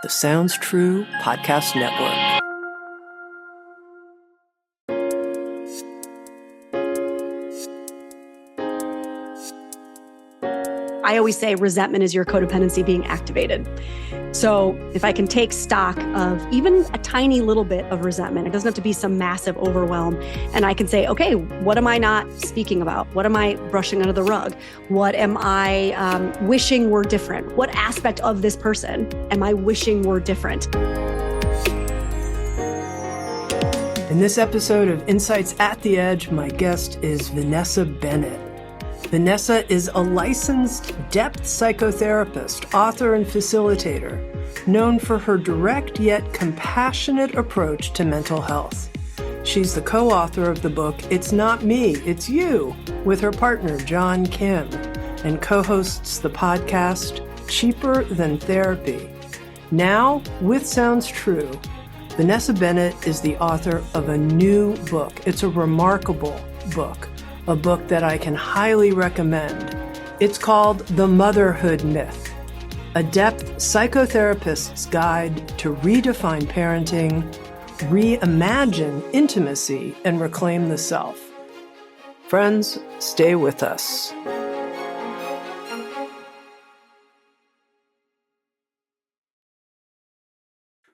the Sounds True Podcast Network. I always say resentment is your codependency being activated. So if I can take stock of even a tiny little bit of resentment, it doesn't have to be some massive overwhelm. And I can say, okay, what am I not speaking about? What am I brushing under the rug? What am I wishing were different? What aspect of this person am I wishing were different? In this episode of Insights at the Edge, my guest is Vanessa Bennett. Vanessa is a licensed depth psychotherapist, author, and facilitator, known for her direct yet compassionate approach to mental health. She's the co-author of the book, It's Not Me, It's You, with her partner, John Kim, and co-hosts the podcast, Cheaper Than Therapy. Now, with Sounds True, Vanessa Bennett is the author of a new book. It's a remarkable book. A book that I can highly recommend. It's called The Motherhood Myth, a depth psychotherapist's guide to redefine parenting, reimagine intimacy, and reclaim the self. Friends, stay with us.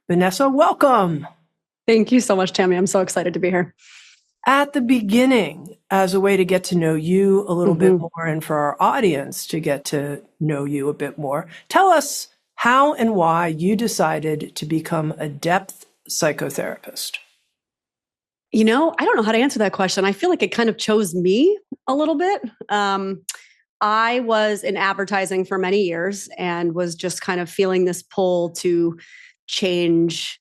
Vanessa, welcome. Thank you so much, Tami. I'm so excited to be here. At the beginning, as a way to get to know you a little bit more and for our audience to get to know you a bit more, tell us how and why you decided to become a depth psychotherapist. You know, I don't know how to answer that question. I feel like it kind of chose me a little bit. I was in advertising for many years and was just kind of feeling this pull to change,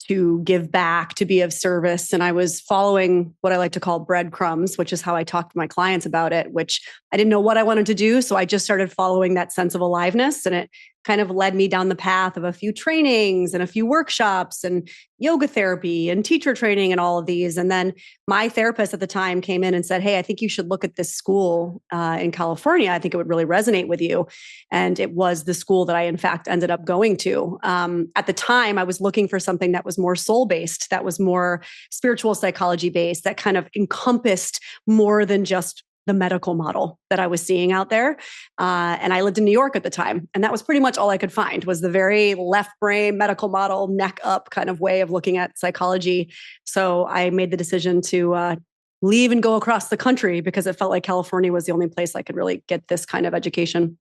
to give back, to be of service. And I was following what I like to call breadcrumbs, which is how I talk to my clients about it, which I didn't know what I wanted to do. So I just started following that sense of aliveness. And it kind of led me down the path of a few trainings and a few workshops and yoga therapy and teacher training and all of these. And then my therapist at the time came in and said, hey, I think you should look at this school in California. I think it would really resonate with you. And it was the school that I, in fact, ended up going to. At the time, I was looking for something that was more soul-based, that was more spiritual psychology-based, that kind of encompassed more than just the medical model that I was seeing out there. And I lived in New York at the time. And that was pretty much all I could find was the very left brain medical model, neck up kind of way of looking at psychology. So I made the decision to leave and go across the country because it felt like California was the only place I could really get this kind of education.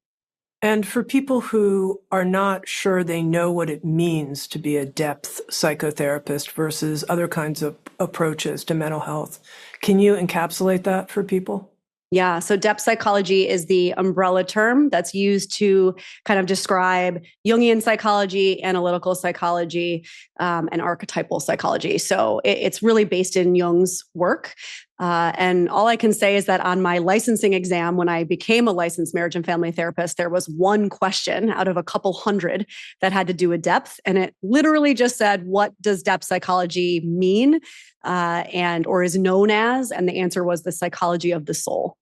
And for people who are not sure they know what it means to be a depth psychotherapist versus other kinds of approaches to mental health, can you encapsulate that for people? Yeah. So depth psychology is the umbrella term that's used to kind of describe Jungian psychology, analytical psychology, and archetypal psychology. So it's really based in Jung's work. And all I can say is that on my licensing exam, when I became a licensed marriage and family therapist, there was one question out of a couple hundred that had to do with depth. And it literally just said, what does depth psychology mean or is known as? And the answer was the psychology of the soul.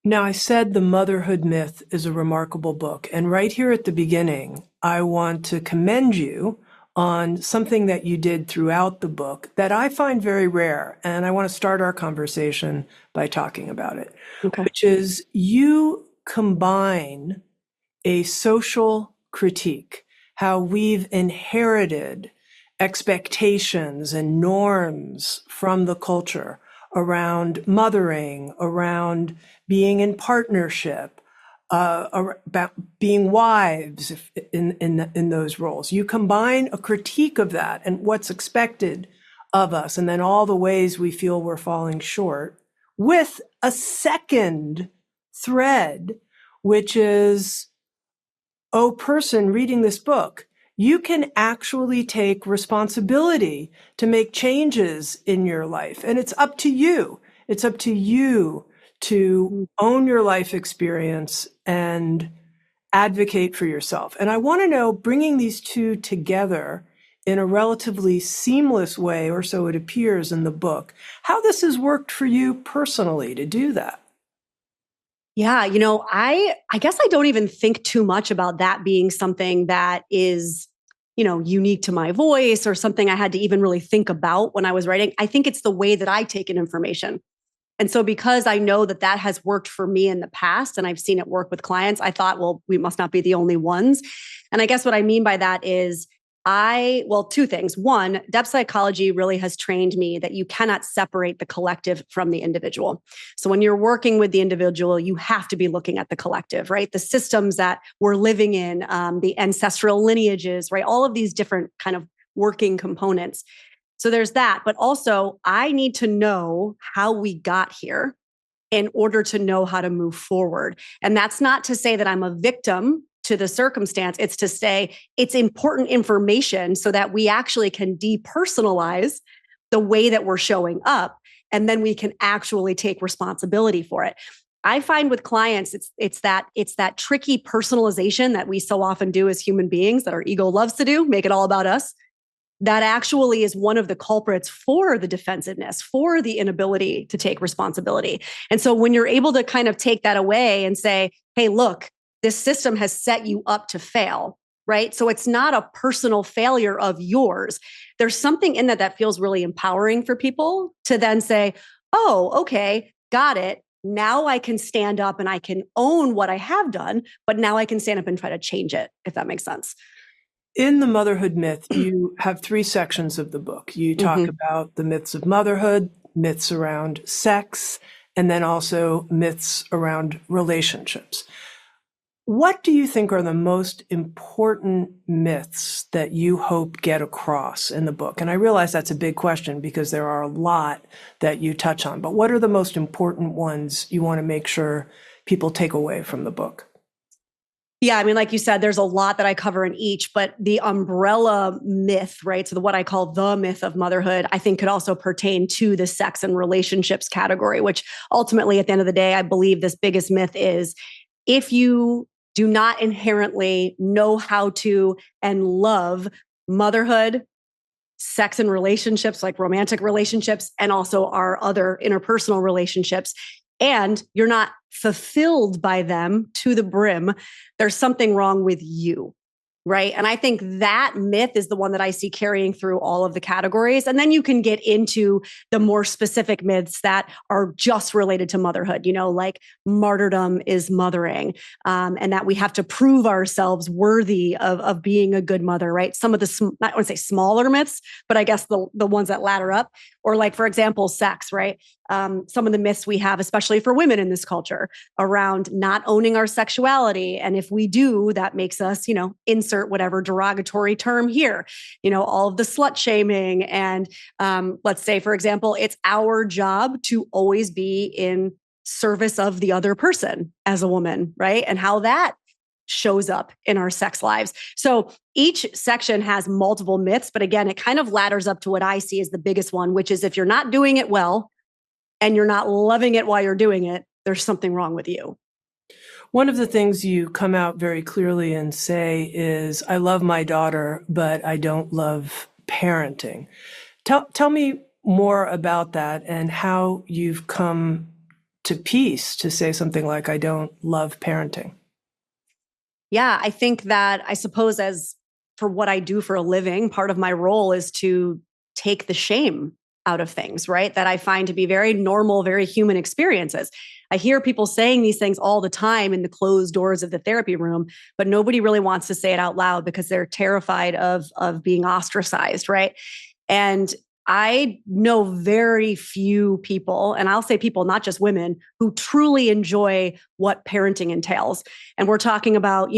Now, I said The Motherhood Myth is a remarkable book. And right here at the beginning, I want to commend you on something that you did throughout the book that I find very rare. And I want to start our conversation by talking about it, which is you combine a social critique, how we've inherited expectations and norms from the culture around mothering, around being in partnership, about being wives in those roles. You combine a critique of that and what's expected of us, and then all the ways we feel we're falling short, with a second thread, which is, oh, person reading this book, you can actually take responsibility to make changes in your life. And it's up to you. It's up to you to own your life experience and advocate for yourself. And I want to know, bringing these two together in a relatively seamless way, or so it appears in the book, how this has worked for you personally to do that. Yeah, I guess I don't even think too much about that being something that is, unique to my voice or something I had to even really think about when I was writing. I think it's the way that I take in information. And so because I know that that has worked for me in the past and I've seen it work with clients, I thought, well, we must not be the only ones. And I guess what I mean by that is two things. One, depth psychology really has trained me that you cannot separate the collective from the individual. So when you're working with the individual, you have to be looking at the collective, right? The systems that we're living in, the ancestral lineages, right? All of these different kind of working components. So there's that. But also, I need to know how we got here in order to know how to move forward. And that's not to say that I'm a victim to the circumstance. It's to say it's important information so that we actually can depersonalize the way that we're showing up. And then we can actually take responsibility for it. I find with clients, it's that tricky personalization that we so often do as human beings that our ego loves to do, make it all about us. That actually is one of the culprits for the defensiveness, for the inability to take responsibility. And so when you're able to kind of take that away and say, hey, look, this system has set you up to fail, right? So it's not a personal failure of yours. There's something in that feels really empowering for people to then say, oh, okay, got it. Now I can stand up and I can own what I have done, but now I can stand up and try to change it, if that makes sense. In the Motherhood Myth, you have three sections of the book. You talk about the myths of motherhood, myths around sex, and then also myths around relationships. What do you think are the most important myths that you hope get across in the book? And I realize that's a big question because there are a lot that you touch on, but what are the most important ones you want to make sure people take away from the book? Yeah, I mean, like you said, there's a lot that I cover in each, but the umbrella myth, right? So what I call the myth of motherhood, I think could also pertain to the sex and relationships category, which ultimately at the end of the day, I believe this biggest myth is if you do not inherently know how to and love motherhood, sex and relationships, like romantic relationships, and also our other interpersonal relationships, and you're not fulfilled by them to the brim, there's something wrong with you. Right. And I think that myth is the one that I see carrying through all of the categories. And then you can get into the more specific myths that are just related to motherhood, like martyrdom is mothering, and that we have to prove ourselves worthy of being a good mother. Right. Some of the, I want to say smaller myths, but I guess the ones that ladder up, or like, for example, sex, right? Some of the myths we have, especially for women in this culture, around not owning our sexuality. And if we do, that makes us, insert whatever derogatory term here, all of the slut shaming. And let's say, for example, it's our job to always be in service of the other person as a woman, right? And how that shows up in our sex lives. So each section has multiple myths, but again, it kind of ladders up to what I see as the biggest one, which is if you're not doing it well, and you're not loving it while you're doing it, there's something wrong with you. One of the things you come out very clearly and say is, I love my daughter, but I don't love parenting. Tell me more about that and how you've come to peace to say something like, I don't love parenting. Yeah, I think that I suppose as for what I do for a living, part of my role is to take the shame out of things, right? That I find to be very normal, very human experiences. I hear people saying these things all the time in the closed doors of the therapy room, but nobody really wants to say it out loud because they're terrified of being ostracized, right? And I know very few people, and I'll say people, not just women, who truly enjoy what parenting entails. And we're talking about,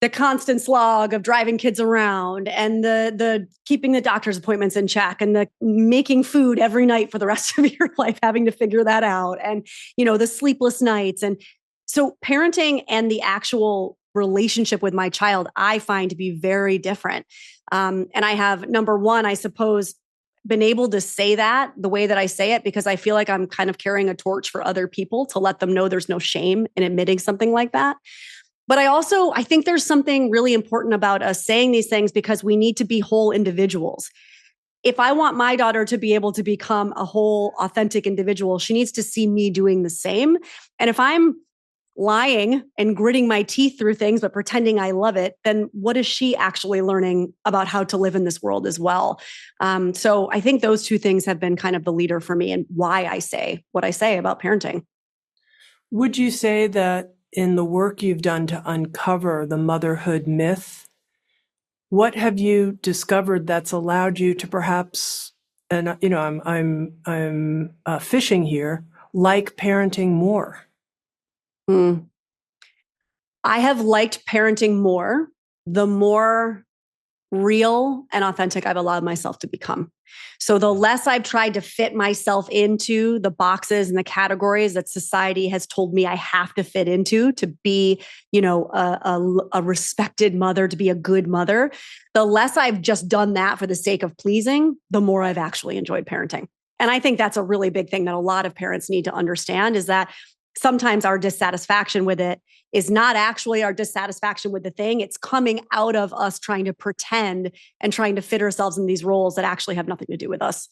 the constant slog of driving kids around and the keeping the doctor's appointments in check and the making food every night for the rest of your life, having to figure that out. And, the sleepless nights. And so parenting and the actual relationship with my child, I find to be very different. And I have, number one, I suppose, been able to say that the way that I say it because I feel like I'm kind of carrying a torch for other people to let them know there's no shame in admitting something like that. But I think there's something really important about us saying these things because we need to be whole individuals. If I want my daughter to be able to become a whole, authentic individual, she needs to see me doing the same. And if I'm lying and gritting my teeth through things, but pretending I love it, then what is she actually learning about how to live in this world as well? So I think those two things have been kind of the leader for me and why I say what I say about parenting. Would you say that in the work you've done to uncover the motherhood myth, what have you discovered that's allowed you to perhaps, and I'm fishing here, like parenting more? Mm. I have liked parenting more the more real and authentic I've allowed myself to become. So the less I've tried to fit myself into the boxes and the categories that society has told me I have to fit into to be, a respected mother, to be a good mother, the less I've just done that for the sake of pleasing, the more I've actually enjoyed parenting. And I think that's a really big thing that a lot of parents need to understand is that sometimes our dissatisfaction with it is not actually our dissatisfaction with the thing. It's coming out of us trying to pretend and trying to fit ourselves in these roles that actually have nothing to do with us.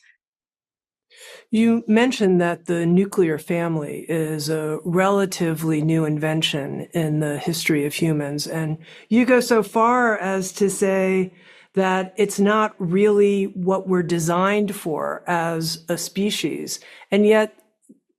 You mentioned that the nuclear family is a relatively new invention in the history of humans. And you go so far as to say that it's not really what we're designed for as a species. And yet,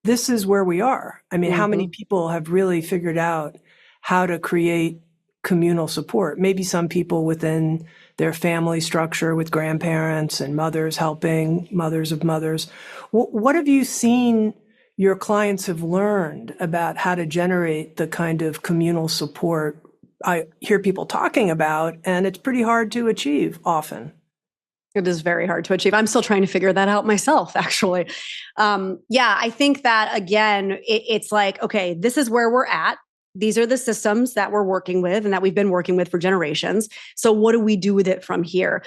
this is where we are. I mean, how many people have really figured out how to create communal support? Maybe some people within their family structure with grandparents and mothers helping, mothers of mothers. What have you seen your clients have learned about how to generate the kind of communal support I hear people talking about, and it's pretty hard to achieve often? It is very hard to achieve. I'm still trying to figure that out myself, actually. I think that again, it's like, okay, this is where we're at. These are the systems that we're working with and that we've been working with for generations. So what do we do with it from here?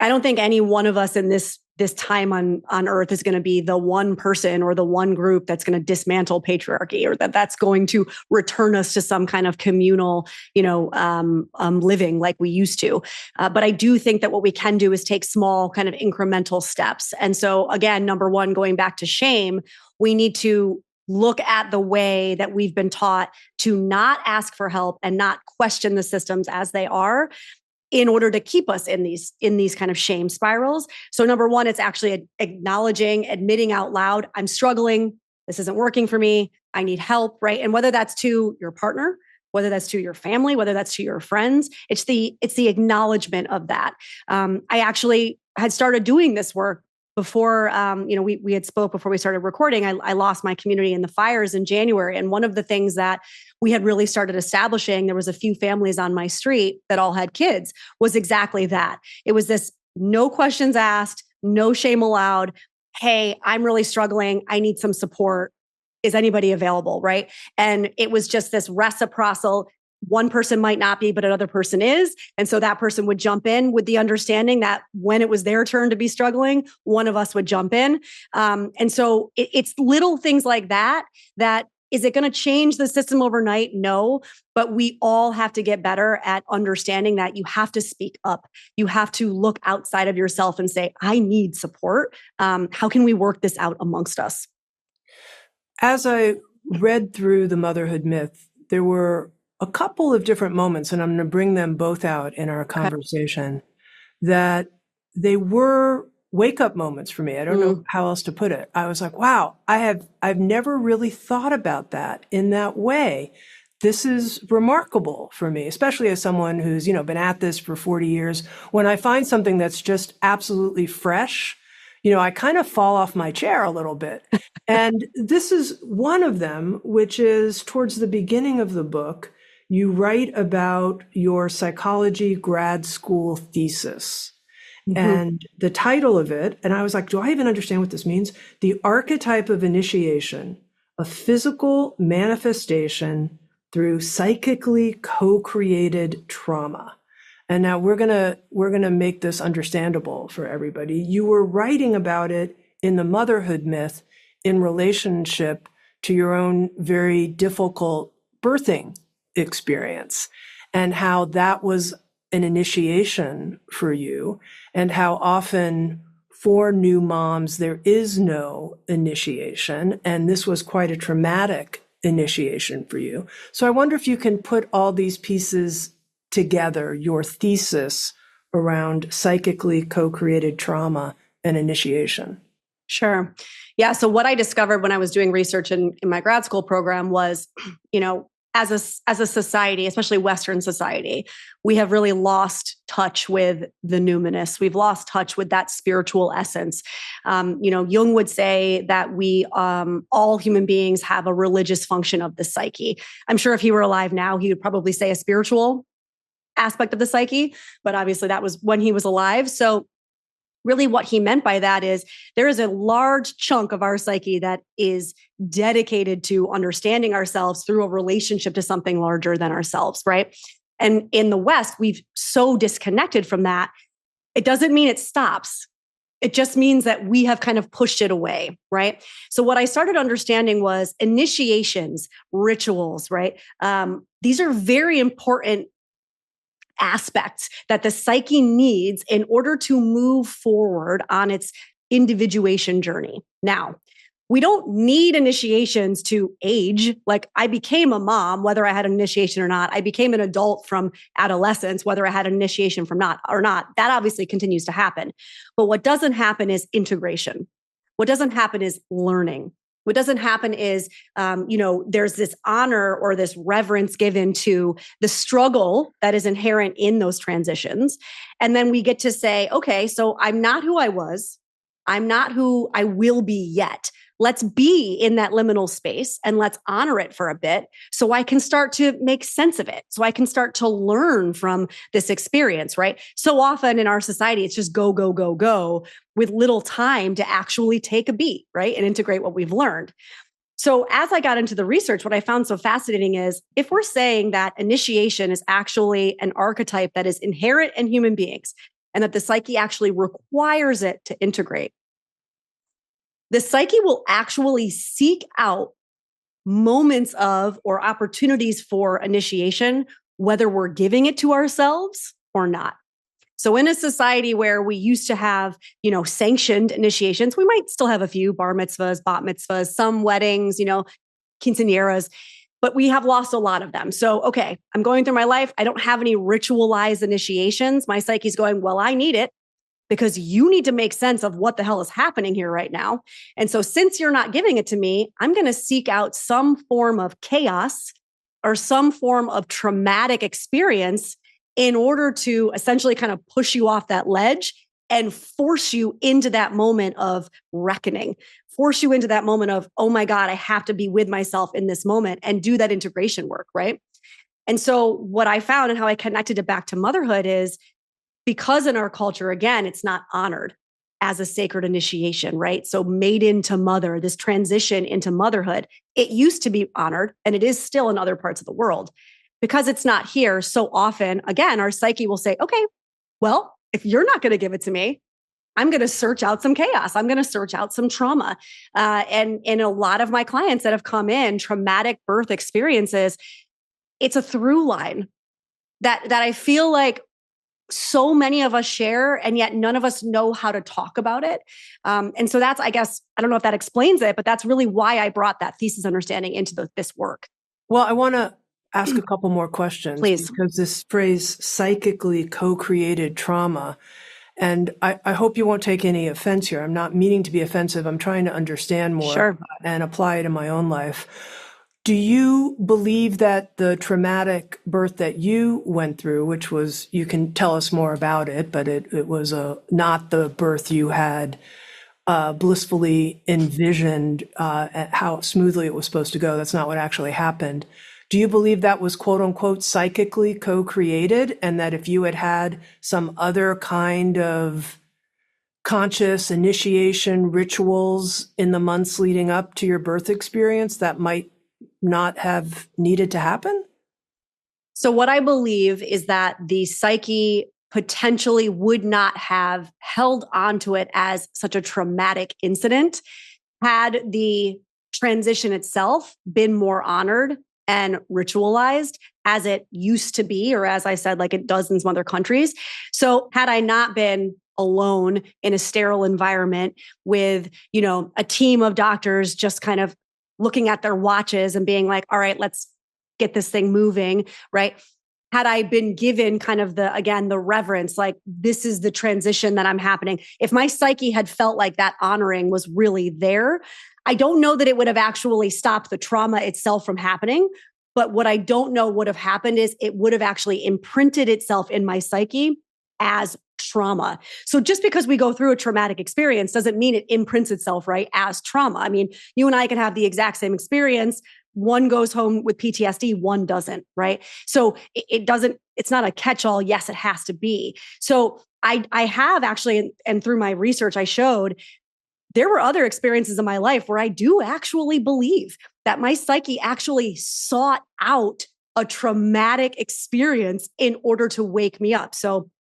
I don't think any one of us in this time on earth is going to be the one person or the one group that's going to dismantle patriarchy or that's going to return us to some kind of communal, living like we used to. But I do think that what we can do is take small kind of incremental steps. And so again, number one, going back to shame, we need to look at the way that we've been taught to not ask for help and not question the systems as they are, in order to keep us in these kind of shame spirals. So number one, it's actually acknowledging, admitting out loud, I'm struggling. This isn't working for me. I need help, right? And whether that's to your partner, whether that's to your family, whether that's to your friends, it's the acknowledgement of that. I actually had started doing this work before, we had spoke before we started recording. I lost my community in the fires in January. And one of the things that we had really started establishing, there was a few families on my street that all had kids, was exactly that. It was this no questions asked, no shame allowed. Hey, I'm really struggling. I need some support. Is anybody available? Right. And it was just this reciprocal. One person might not be, but another person is. And so that person would jump in with the understanding that when it was their turn to be struggling, one of us would jump in. And so it's little things like that, is it going to change the system overnight? No, but we all have to get better at understanding that you have to speak up. You have to look outside of yourself and say, I need support. How can we work this out amongst us? As I read through the motherhood myth, there were a couple of different moments, and I'm going to bring them both out in our conversation, that they were wake-up moments for me. I don't know how else to put it. I was like, wow, I've never really thought about that in that way. This is remarkable for me, especially as someone who's, been at this for 40 years. When I find something that's just absolutely fresh, I kind of fall off my chair a little bit. And this is one of them, which is towards the beginning of the book. You write about your psychology grad school thesis. And the title of it, and I was like, do I even understand what this means? The archetype of initiation, a physical manifestation through psychically co-created trauma. And now we're gonna make this understandable for everybody. You were writing about it in the motherhood myth in relationship to your own very difficult birthing experience, and how that was an initiation for you, and how often for new moms there is no initiation, and this was quite a traumatic initiation for you. So I wonder if you can put all these pieces together, your thesis around psychically co-created trauma and initiation. Sure. Yeah. So what I discovered when I was doing research in my grad school program was, as a society, especially Western society, we have really lost touch with the numinous. We've lost touch with that spiritual essence. Jung would say that we, all human beings, have a religious function of the psyche. I'm sure if he were alive now, he would probably say a spiritual aspect of the psyche, but obviously that was when he was alive. So really what he meant by that is there is a large chunk of our psyche that is dedicated to understanding ourselves through a relationship to something larger than ourselves, right? And in the West, we've so disconnected from that. It doesn't mean it stops. It just means that we have kind of pushed it away, right? So what I started understanding was initiations, rituals, right? These are very important aspects that the psyche needs in order to move forward on its individuation journey. Now, we don't need initiations to age. Like I became a mom, whether I had an initiation or not. I became an adult from adolescence, whether I had an initiation from not or not. That obviously continues to happen. But what doesn't happen is integration. What doesn't happen is learning. What doesn't happen is, there's this honor or this reverence given to the struggle that is inherent in those transitions. And then we get to say, okay, so I'm not who I was. I'm not who I will be yet. Let's be in that liminal space and let's honor it for a bit so I can start to make sense of it. So I can start to learn from this experience, right? So often in our society, it's just go, go, go, go with little time to actually take a beat, right? And integrate what we've learned. So as I got into the research, what I found so fascinating is if we're saying that initiation is actually an archetype that is inherent in human beings and that the psyche actually requires it to integrate, the psyche will actually seek out moments of or opportunities for initiation, whether we're giving it to ourselves or not. So in a society where we used to have, sanctioned initiations, we might still have a few bar mitzvahs, bat mitzvahs, some weddings, quinceañeras, but we have lost a lot of them. So, okay, I'm going through my life. I don't have any ritualized initiations. My psyche's going, well, I need it, because you need to make sense of what the hell is happening here right now. And so since you're not giving it to me, I'm going to seek out some form of chaos or some form of traumatic experience in order to essentially kind of push you off that ledge and force you into that moment of reckoning, force you into that moment of, oh my God, I have to be with myself in this moment and do that integration work, right? And so what I found and how I connected it back to motherhood is, because in our culture, again, it's not honored as a sacred initiation, right? So made into mother, this transition into motherhood, it used to be honored, and it is still in other parts of the world. Because it's not here, so often, again, our psyche will say, okay, well, if you're not going to give it to me, I'm going to search out some chaos. I'm going to search out some trauma. And in a lot of my clients that have come in, traumatic birth experiences, it's a through line that I feel like so many of us share, and yet none of us know how to talk about it. And so that's, I guess, I don't know if that explains it, but that's really why I brought that thesis understanding into this work. Well, I want to ask a couple more questions. Please. Because this phrase, psychically co-created trauma, and I hope you won't take any offense here. I'm not meaning to be offensive. I'm trying to understand more and apply it in my own life. Do you believe that the traumatic birth that you went through, which was, you can tell us more about it, but it was not the birth you had blissfully envisioned, how smoothly it was supposed to go? That's not what actually happened. Do you believe that was quote unquote psychically co-created, and that if you had had some other kind of conscious initiation rituals in the months leading up to your birth experience, that might not have needed to happen? So what I believe is that the psyche potentially would not have held onto it as such a traumatic incident had the transition itself been more honored and ritualized as it used to be, or as I said, like it does in some other countries. So had I not been alone in a sterile environment with, a team of doctors just kind of looking at their watches and being like, all right, let's get this thing moving, right? Had I been given kind of the reverence, like this is the transition that I'm happening. If my psyche had felt like that honoring was really there, I don't know that it would have actually stopped the trauma itself from happening. But what I don't know would have happened is it would have actually imprinted itself in my psyche as trauma. So just because we go through a traumatic experience doesn't mean it imprints itself, right, as trauma. I mean, you and I can have the exact same experience. One goes home with PTSD, one doesn't, right? So it doesn't, it's not a catch-all. Yes, it has to be. So I have actually, and through my research, I showed there were other experiences in my life where I do actually believe that my psyche actually sought out a traumatic experience in order to wake me up. So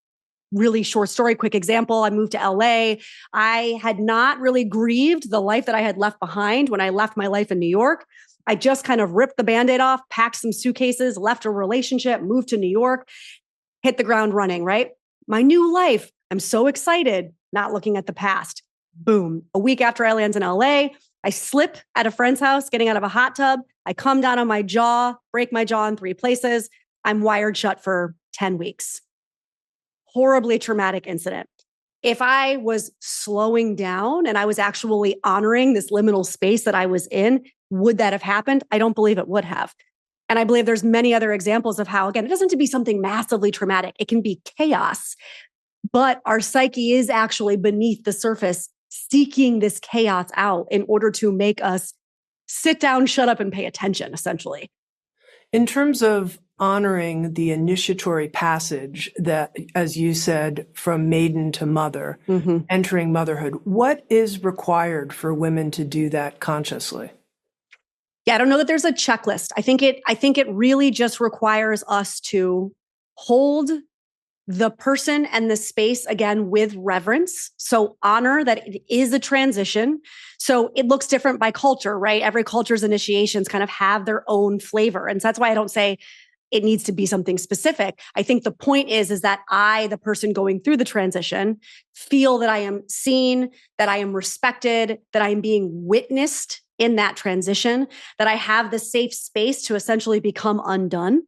really short story, quick example. I moved to LA. I had not really grieved the life that I had left behind when I left my life in New York. I just kind of ripped the Band-Aid off, packed some suitcases, left a relationship, moved to New York, hit the ground running, right? My new life. I'm so excited, not looking at the past. Boom. A week after I land in LA, I slip at a friend's house, getting out of a hot tub. I come down on my jaw, break my jaw in 3 places. I'm wired shut for 10 weeks. Horribly traumatic incident. If I was slowing down and I was actually honoring this liminal space that I was in, would that have happened? I don't believe it would have. And I believe there's many other examples of how, again, it doesn't have to be something massively traumatic. It can be chaos, but our psyche is actually beneath the surface seeking this chaos out in order to make us sit down, shut up, and pay attention, essentially. In terms of honoring the initiatory passage that, as you said, from maiden to mother, entering motherhood, what is required for women to do that consciously? Yeah, I don't know that there's a checklist. I think it really just requires us to hold the person and the space again with reverence. So honor that it is a transition. So it looks different by culture, right? Every culture's initiations kind of have their own flavor. And so that's why I don't say it needs to be something specific. I think the point is that I, the person going through the transition, feel that I am seen, that I am respected, that I am being witnessed in that transition, that I have the safe space to essentially become undone.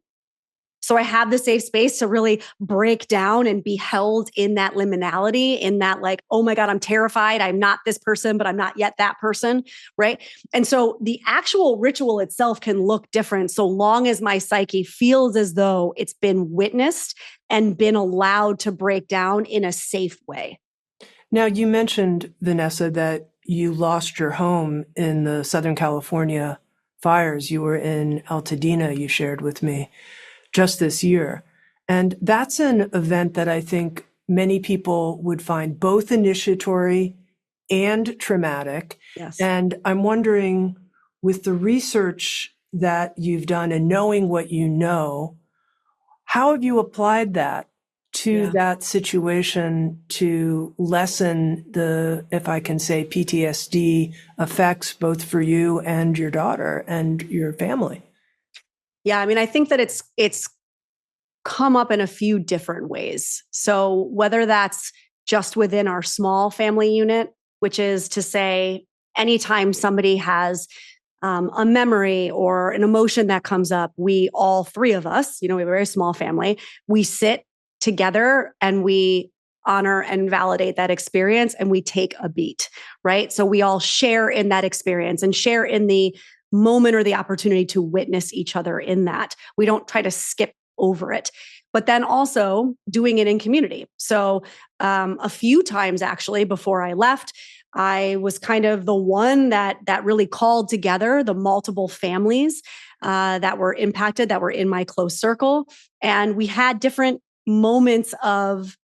So I have the safe space to really break down and be held in that liminality, in that like, oh my God, I'm terrified. I'm not this person, but I'm not yet that person, right? And so the actual ritual itself can look different so long as my psyche feels as though it's been witnessed and been allowed to break down in a safe way. Now, you mentioned, Vanessa, that you lost your home in the Southern California fires. You were in Altadena, you shared with me, just this year. And that's an event that I think many people would find both initiatory and traumatic. Yes. And I'm wondering, with the research that you've done and knowing what you know, how have you applied that to that situation to lessen the, if I can say, PTSD effects, both for you and your daughter and your family? Yeah, I mean, I think that it's come up in a few different ways. So whether that's just within our small family unit, which is to say, anytime somebody has a memory or an emotion that comes up, we all 3 of us, we have a very small family, we sit together and we honor and validate that experience and we take a beat, right? So we all share in that experience and share in the moment or the opportunity to witness each other in that. We don't try to skip over it, but then also doing it in community. So a few times actually before I left, I was kind of the one that really called together the multiple families that were impacted, that were in my close circle. And we had different moments of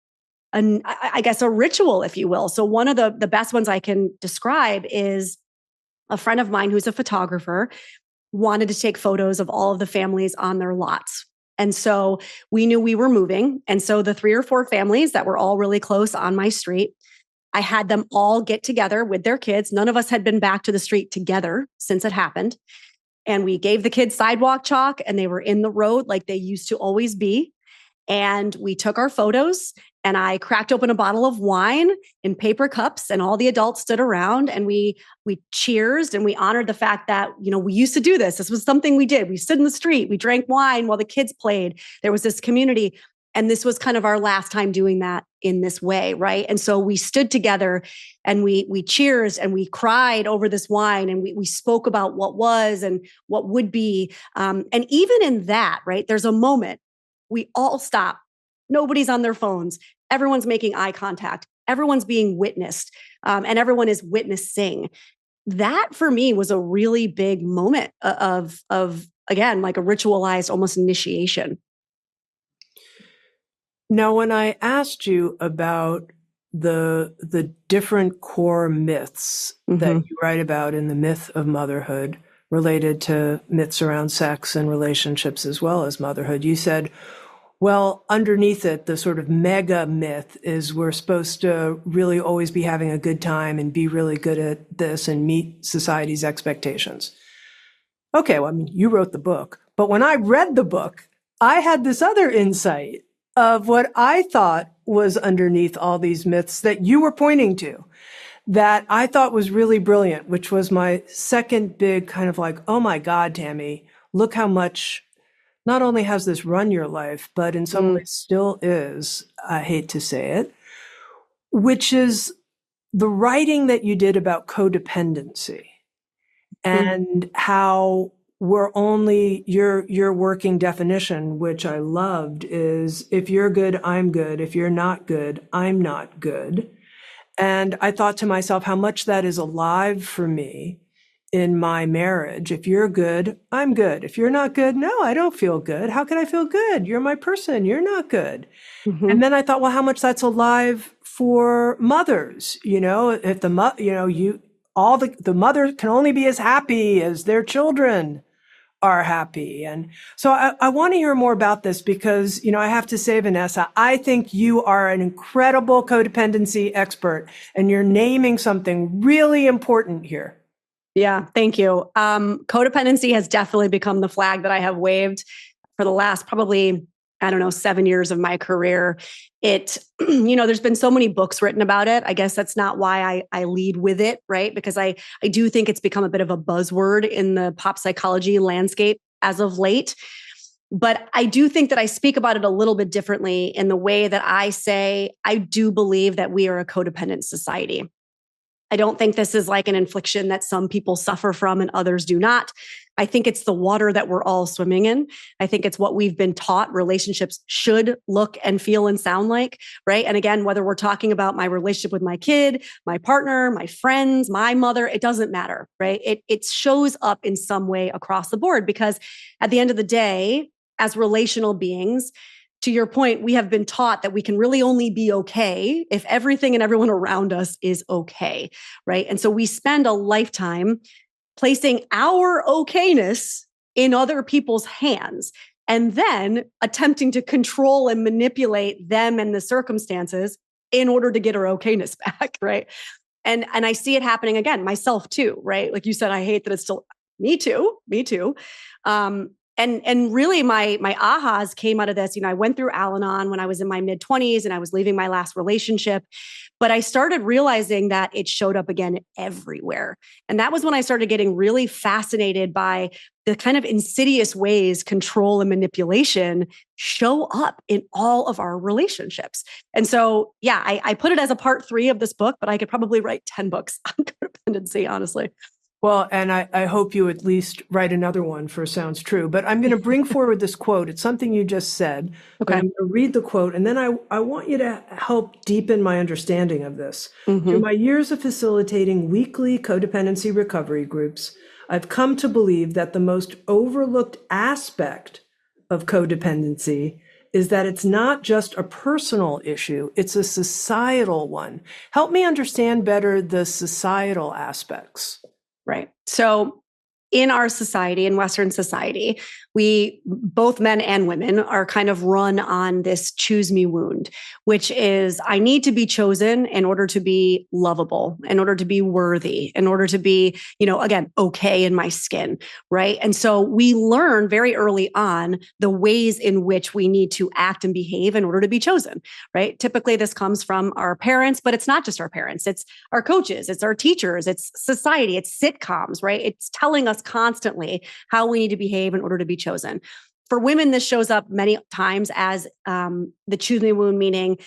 I guess a ritual, if you will. So one of the best ones I can describe is a friend of mine who's a photographer wanted to take photos of all of the families on their lots. And so we knew we were moving. And so the 3 or 4 families that were all really close on my street, I had them all get together with their kids. None of us had been back to the street together since it happened. And we gave the kids sidewalk chalk and they were in the road like they used to always be. And we took our photos and I cracked open a bottle of wine in paper cups, and all the adults stood around, and we cheersed, and we honored the fact that, we used to do this. This was something we did. We stood in the street, we drank wine while the kids played. There was this community. And this was kind of our last time doing that in this way, right? And so we stood together and we cheersed and we cried over this wine, and we spoke about what was and what would be. And even in that, right, there's a moment we all stop. Nobody's on their phones. Everyone's making eye contact. Everyone's being witnessed, and everyone is witnessing. That for me was a really big moment of again, like a ritualized almost initiation. Now, when I asked you about the different core myths that you write about in the myth of motherhood, related to myths around sex and relationships as well as motherhood, you said, well, underneath it, the sort of mega myth is we're supposed to really always be having a good time and be really good at this and meet society's expectations. Okay, well, I mean, you wrote the book, but when I read the book, I had this other insight of what I thought was underneath all these myths that you were pointing to, that I thought was really brilliant, which was my second big kind of like, oh my God, Tami, look how much not only has this run your life, but in some ways still is, I hate to say it, which is the writing that you did about codependency and how we're only, your working definition, which I loved, is if you're good, I'm good. If you're not good, I'm not good. And I thought to myself how much that is alive for me in my marriage. If you're good, I'm good. If you're not good, no, I don't feel good. How can I feel good? You're my person. You're not good. And then I thought, well, how much that's alive for mothers, if the mother can only be as happy as their children are happy. And so I want to hear more about this because, I have to say, Vanessa, I think you are an incredible codependency expert, and you're naming something really important here. Yeah, thank you. Codependency has definitely become the flag that I have waved for the last probably, 7 years of my career. There's been so many books written about it. I guess that's not why I lead with it, right? Because I do think it's become a bit of a buzzword in the pop psychology landscape as of late. But I do think that I speak about it a little bit differently in the way that I say, I do believe that we are a codependent society. I don't think this is like an infliction that some people suffer from and others do not. I think it's the water that we're all swimming in. I think it's what we've been taught relationships should look and feel and sound like, right? And again, whether we're talking about my relationship with my kid, my partner, my friends, my mother, it doesn't matter, right? It shows up in some way across the board, because at the end of the day, as relational beings, to your point, we have been taught that we can really only be okay if everything and everyone around us is okay, right? And so we spend a lifetime placing our okayness in other people's hands and then attempting to control and manipulate them and the circumstances in order to get our okayness back, right? And I see it happening again, myself too, right? Like you said, I hate that it's still me too. And really my ahas came out of this. I went through Al-Anon when I was in my mid-20s and I was leaving my last relationship, but I started realizing that it showed up again everywhere. And that was when I started getting really fascinated by the kind of insidious ways control and manipulation show up in all of our relationships. And so, yeah, I put it as a part 3 of this book, but I could probably write 10 books on codependency, honestly. Well, and I hope you at least write another one for Sounds True. But I'm going to bring forward this quote. It's something you just said. Okay. I'm going to read the quote, and then I want you to help deepen my understanding of this. Through my years of facilitating weekly codependency recovery groups, I've come to believe that the most overlooked aspect of codependency is that it's not just a personal issue, it's a societal one. Help me understand better the societal aspects. Right. So in our society, in Western society, we, both men and women, are kind of run on this choose me wound, which is I need to be chosen in order to be lovable, in order to be worthy, in order to be, again, okay in my skin, right? And so we learn very early on the ways in which we need to act and behave in order to be chosen, right? Typically, this comes from our parents, but it's not just our parents. It's our coaches, it's our teachers, it's society, it's sitcoms, right? It's telling us constantly how we need to behave in order to be chosen. For women, this shows up many times as the choose me wound, meaning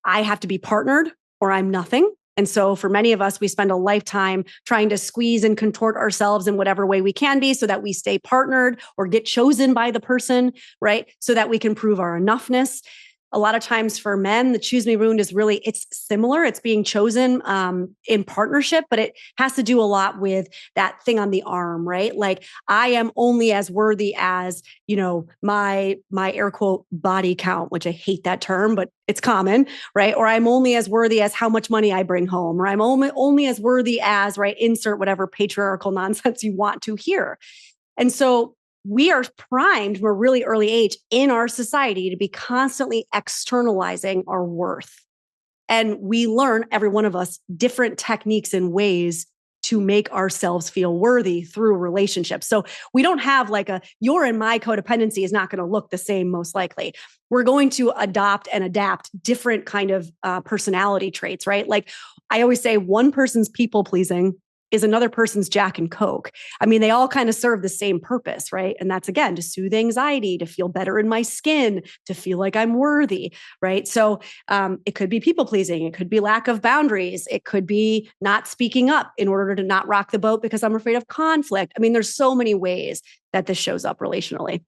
I have to be partnered or I'm nothing. And so for many of us, we spend a lifetime trying to squeeze and contort ourselves in whatever way we can be so that we stay partnered or get chosen by the person, right? So that we can prove our enoughness. A lot of times for men, the choose me wound is really, it's similar. It's being chosen in partnership, but it has to do a lot with that thing on the arm, right? Like I am only as worthy as, my air quote body count, which I hate that term, but it's common, right? Or I'm only as worthy as how much money I bring home, or I'm only as worthy as, right? Insert whatever patriarchal nonsense you want to hear. And so we are primed from a really early age in our society to be constantly externalizing our worth. And we learn, every one of us, different techniques and ways to make ourselves feel worthy through relationships. So we don't have like your and my codependency is not going to look the same, most likely. We're going to adopt and adapt different kind of personality traits, right? Like I always say, one person's people pleasing is another person's Jack and Coke. I mean, they all kind of serve the same purpose, right? And that's, again, to soothe anxiety, to feel better in my skin, to feel like I'm worthy, right? So it could be people pleasing. It could be lack of boundaries. It could be not speaking up in order to not rock the boat because I'm afraid of conflict. I mean, there's so many ways that this shows up relationally.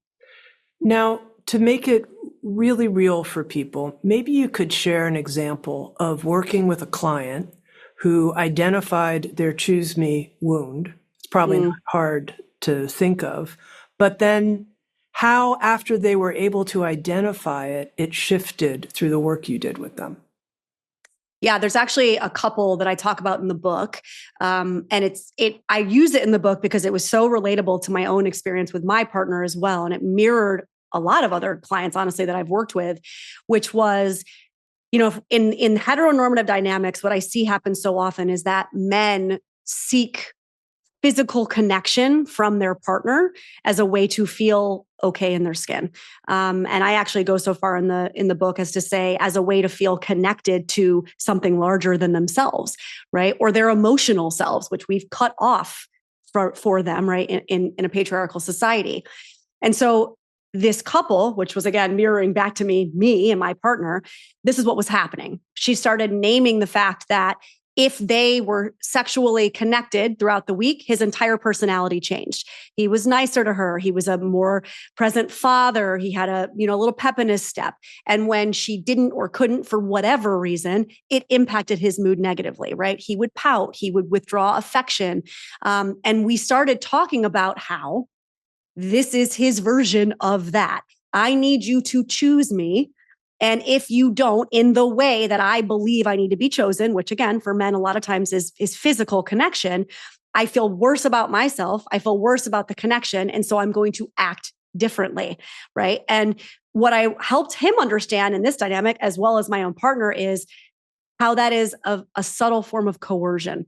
Now, to make it really real for people, maybe you could share an example of working with a client who identified their choose me wound. It's probably not hard to think of, but then how, after they were able to identify it, it shifted through the work you did with them. Yeah, there's actually a couple that I talk about in the book. And I use it in the book because it was so relatable to my own experience with my partner as well. And it mirrored a lot of other clients, honestly, that I've worked with, which was, in heteronormative dynamics, what I see happen so often is that men seek physical connection from their partner as a way to feel okay in their skin. And I actually go so far in the book as to say, as a way to feel connected to something larger than themselves, right? Or their emotional selves, which we've cut off for them, right? In a patriarchal society. And so this couple, which was again mirroring back to me and my partner, this is what was happening. She started naming the fact that if they were sexually connected throughout the week, his entire personality changed. He was nicer to her. He was a more present father. He had a little pep in his step. And when she didn't or couldn't, for whatever reason, it impacted his mood negatively, right? He would pout. He would withdraw affection. And we started talking about how this is his version of that. I need you to choose me. And if you don't, in the way that I believe I need to be chosen, which again, for men, a lot of times is physical connection, I feel worse about myself. I feel worse about the connection. And so I'm going to act differently, right? And what I helped him understand in this dynamic, as well as my own partner, is how that is a subtle form of coercion.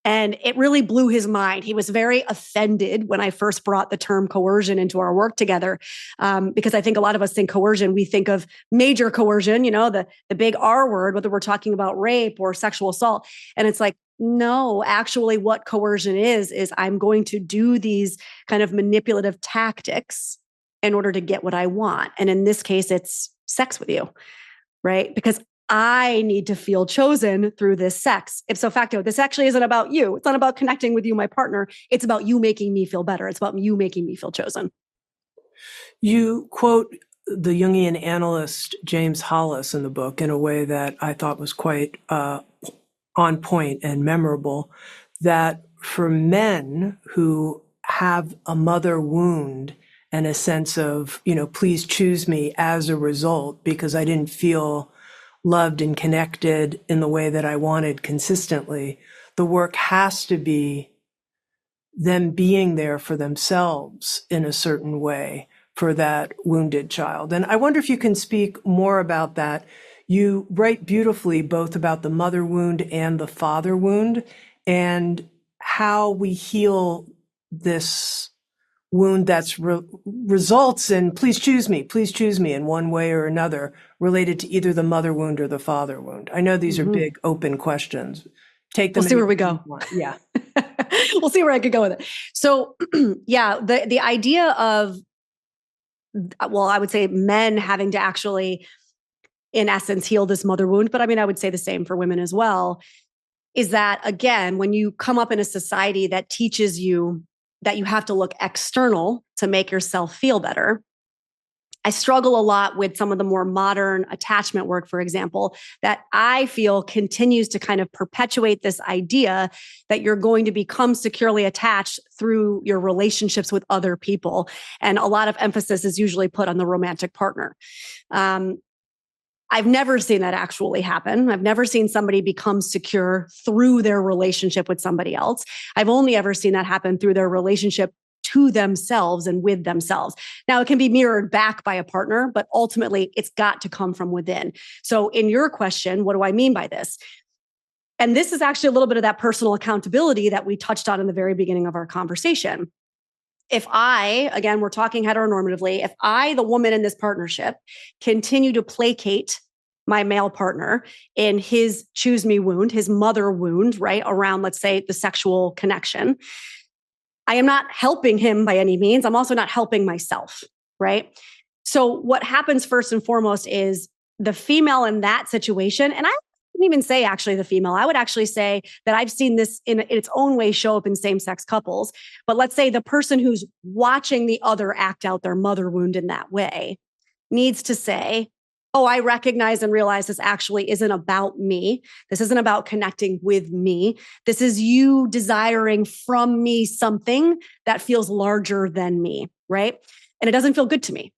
And it really blew his mind. He was very offended when I first brought the term coercion into our work together, because I think a lot of us think coercion, we think of major coercion, the big R word, whether we're talking about rape or sexual assault. And it's like, no, actually what coercion is I'm going to do these kind of manipulative tactics in order to get what I want. And in this case, it's sex with you, right? Because I need to feel chosen through this sex. Ipso facto, this actually isn't about you. It's not about connecting with you, my partner. It's about you making me feel better. It's about you making me feel chosen. You quote the Jungian analyst James Hollis in the book in a way that I thought was quite on point and memorable, that for men who have a mother wound and a sense of, please choose me as a result because I didn't feel loved and connected in the way that I wanted consistently, the work has to be them being there for themselves in a certain way for that wounded child. And I wonder if you can speak more about that. You write beautifully both about the mother wound and the father wound and how we heal this wound that's results in please choose me in one way or another related to either the mother wound or the father wound. I know these are big open questions. Take them. We'll see where we go. Yeah. We'll see where I could go with it. So yeah, the idea of, well, I would say men having to actually, in essence, heal this mother wound, but I mean, I would say the same for women as well, is that, again, when you come up in a society that teaches you that you have to look external to make yourself feel better, I struggle a lot with some of the more modern attachment work, for example, that I feel continues to kind of perpetuate this idea that you're going to become securely attached through your relationships with other people. And a lot of emphasis is usually put on the romantic partner. I've never seen that actually happen. I've never seen somebody become secure through their relationship with somebody else. I've only ever seen that happen through their relationship to themselves and with themselves. Now, it can be mirrored back by a partner, but ultimately it's got to come from within. So in your question, what do I mean by this? And this is actually a little bit of that personal accountability that we touched on in the very beginning of our conversation. If I, again, we're talking heteronormatively, if I, the woman in this partnership, continue to placate my male partner in his choose me wound, his mother wound, right, around, let's say, the sexual connection, I am not helping him by any means. I'm also not helping myself, right? So what happens first and foremost is the female in that situation, and I wouldn't even say actually the female, I would actually say that I've seen this in its own way show up in same-sex couples. But let's say the person who's watching the other act out their mother wound in that way needs to say, oh, I recognize and realize this actually isn't about me. This isn't about connecting with me. This is you desiring from me something that feels larger than me, right? And it doesn't feel good to me.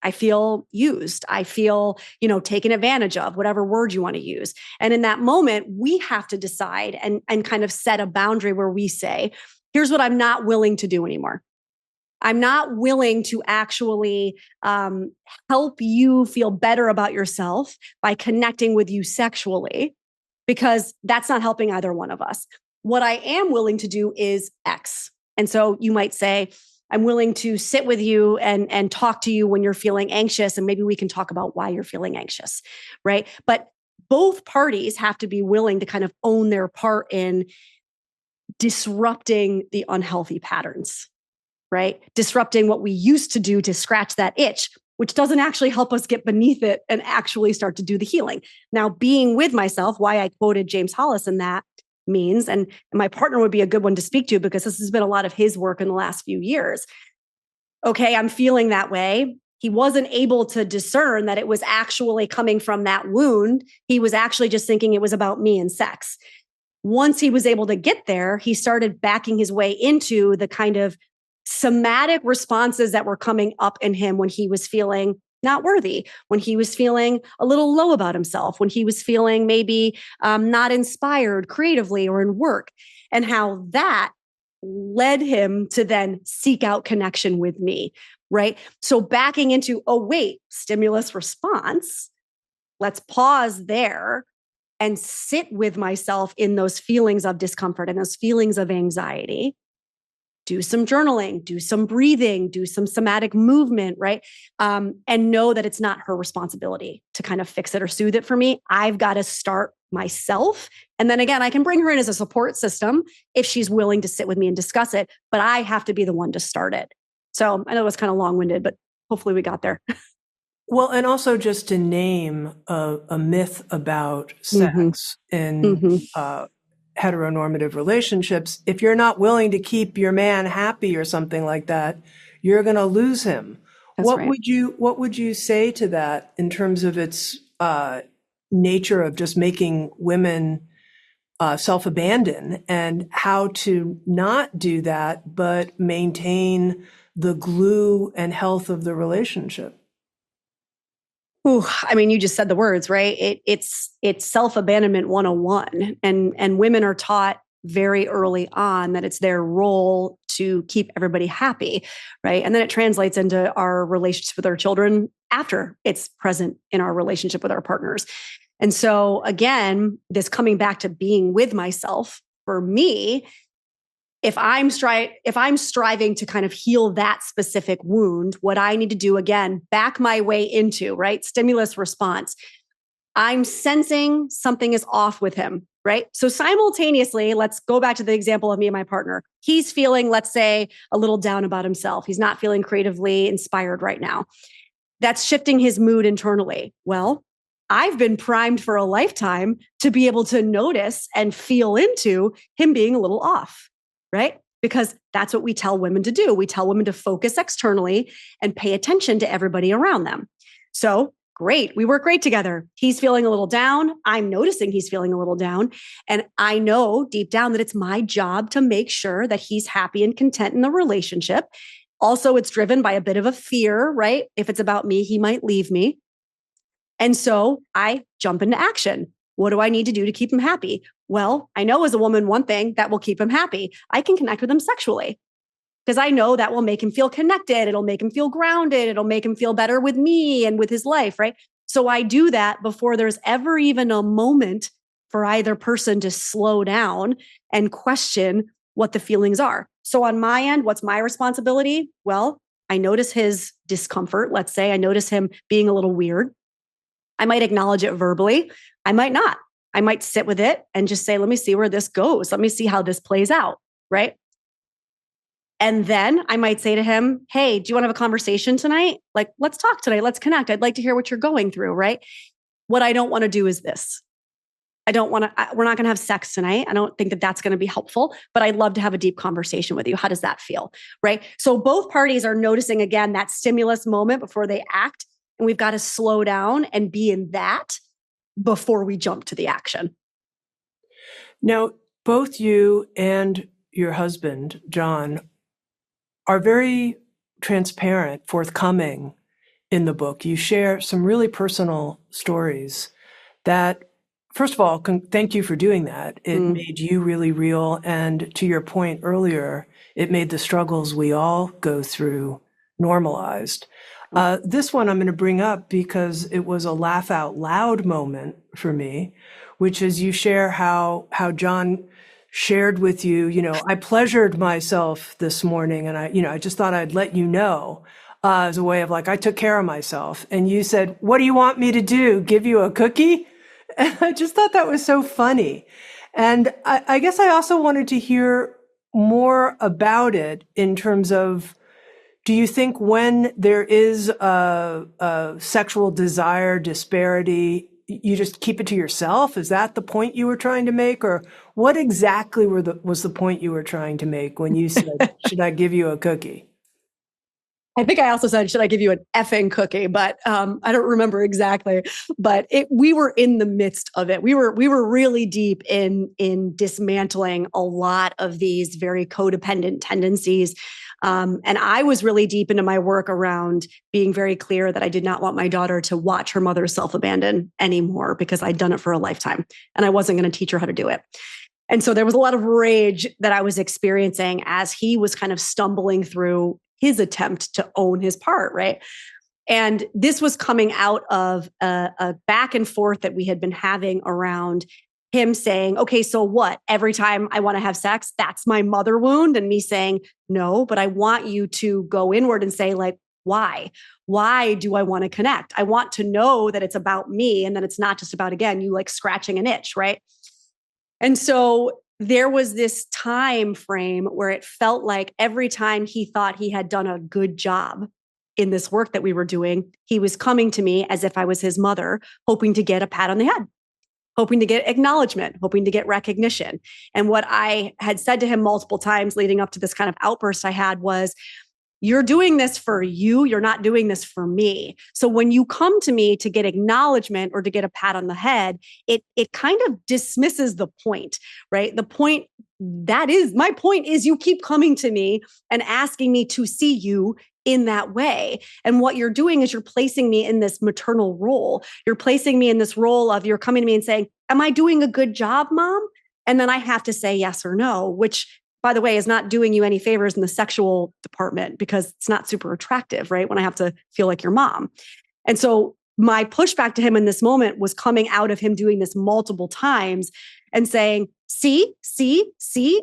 I feel used. I feel, taken advantage of, whatever word you want to use. And in that moment, we have to decide and kind of set a boundary where we say, here's what I'm not willing to do anymore. I'm not willing to actually help you feel better about yourself by connecting with you sexually, because that's not helping either one of us. What I am willing to do is X. And so you might say, I'm willing to sit with you and talk to you when you're feeling anxious, and maybe we can talk about why you're feeling anxious, right? But both parties have to be willing to kind of own their part in disrupting the unhealthy patterns, right? Disrupting what we used to do to scratch that itch, which doesn't actually help us get beneath it and actually start to do the healing. Now, being with myself, why I quoted James Hollis in that means, and my partner would be a good one to speak to because this has been a lot of his work in the last few years. Okay, I'm feeling that way. He wasn't able to discern that it was actually coming from that wound. He was actually just thinking it was about me and sex. Once he was able to get there, he started backing his way into the kind of somatic responses that were coming up in him when he was feeling not worthy, when he was feeling a little low about himself, when he was feeling maybe not inspired creatively or in work, and how that led him to then seek out connection with me, right? So backing into, oh, wait, stimulus response, let's pause there and sit with myself in those feelings of discomfort and those feelings of anxiety. Do some journaling, do some breathing, do some somatic movement, right? And know that it's not her responsibility to kind of fix it or soothe it for me. I've got to start myself. And then again, I can bring her in as a support system if she's willing to sit with me and discuss it, but I have to be the one to start it. So I know it was kind of long-winded, but hopefully we got there. Well, and also just to name a myth about sex in heteronormative relationships, if you're not willing to keep your man happy or something like that, you're going to lose him. That's what right. would you say to that in terms of its nature of just making women self-abandon, and how to not do that but maintain the glue and health of the relationship? Ooh, I mean, you just said the words, right? It's self-abandonment 101. And women are taught very early on that it's their role to keep everybody happy, right? And then it translates into our relationships with our children after it's present in our relationship with our partners. And so again, this coming back to being with myself, for me, if I'm striving to kind of heal that specific wound, what I need to do, again, back my way into, right? Stimulus response. I'm sensing something is off with him, right? So simultaneously, let's go back to the example of me and my partner. He's feeling, let's say, a little down about himself. He's not feeling creatively inspired right now. That's shifting his mood internally. Well, I've been primed for a lifetime to be able to notice and feel into him being a little off, right? Because that's what we tell women to do. We tell women to focus externally and pay attention to everybody around them. So great, we work great together. He's feeling a little down. I'm noticing he's feeling a little down. And I know deep down that it's my job to make sure that he's happy and content in the relationship. Also, it's driven by a bit of a fear, right? If it's about me, he might leave me. And so I jump into action. What do I need to do to keep him happy? Well, I know as a woman, one thing that will keep him happy, I can connect with him sexually because I know that will make him feel connected. It'll make him feel grounded. It'll make him feel better with me and with his life, right? So I do that before there's ever even a moment for either person to slow down and question what the feelings are. So on my end, what's my responsibility? Well, I notice his discomfort. Let's say I notice him being a little weird. I might acknowledge it verbally. I might not. I might sit with it and just say, let me see where this goes. Let me see how this plays out, right? And then I might say to him, hey, do you want to have a conversation tonight? Like, let's talk today. Let's connect. I'd like to hear what you're going through, right? What I don't want to do is this. We're not going to have sex tonight. I don't think that that's going to be helpful, but I'd love to have a deep conversation with you. How does that feel? Right? So both parties are noticing, again, that stimulus moment before they act. And we've got to slow down and be in that before we jump to the action. Now, both you and your husband, John, are very transparent, forthcoming in the book. You share some really personal stories that, first of all, thank you for doing that. It made you really real. And to your point earlier, it made the struggles we all go through normalized. This one I'm going to bring up because it was a laugh out loud moment for me, which is you share how John shared with you, I pleasured myself this morning and I just thought I'd let you know as a way of like, I took care of myself. And you said, what do you want me to do? Give you a cookie? And I just thought that was so funny. And I guess I also wanted to hear more about it in terms of, do you think when there is a sexual desire disparity, you just keep it to yourself? Is that the point you were trying to make? Or what exactly was the point you were trying to make when you said, should I give you a cookie? I think I also said, should I give you an effing cookie? But I don't remember exactly. But we were in the midst of it. We were really deep in dismantling a lot of these very codependent tendencies. And I was really deep into my work around being very clear that I did not want my daughter to watch her mother self-abandon anymore because I'd done it for a lifetime and I wasn't going to teach her how to do it. And so there was a lot of rage that I was experiencing as he was kind of stumbling through his attempt to own his part, right? And this was coming out of a back and forth that we had been having around him saying, okay, so what? Every time I want to have sex, that's my mother wound. And me saying, no, but I want you to go inward and say, like, why? Why do I want to connect? I want to know that it's about me and that it's not just about, again, you like scratching an itch, right? And so there was this time frame where it felt like every time he thought he had done a good job in this work that we were doing, he was coming to me as if I was his mother, hoping to get a pat on the head, hoping to get acknowledgement, hoping to get recognition. And what I had said to him multiple times leading up to this kind of outburst I had was, you're doing this for you. You're not doing this for me. So when you come to me to get acknowledgement or to get a pat on the head, it kind of dismisses the point, right? The point my point is you keep coming to me and asking me to see you in that way. And what you're doing is you're placing me in this maternal role. You're placing me in this role of you're coming to me and saying, am I doing a good job, mom? And then I have to say yes or no, which, by the way, is not doing you any favors in the sexual department because it's not super attractive, right? When I have to feel like your mom. And so my pushback to him in this moment was coming out of him doing this multiple times and saying, see,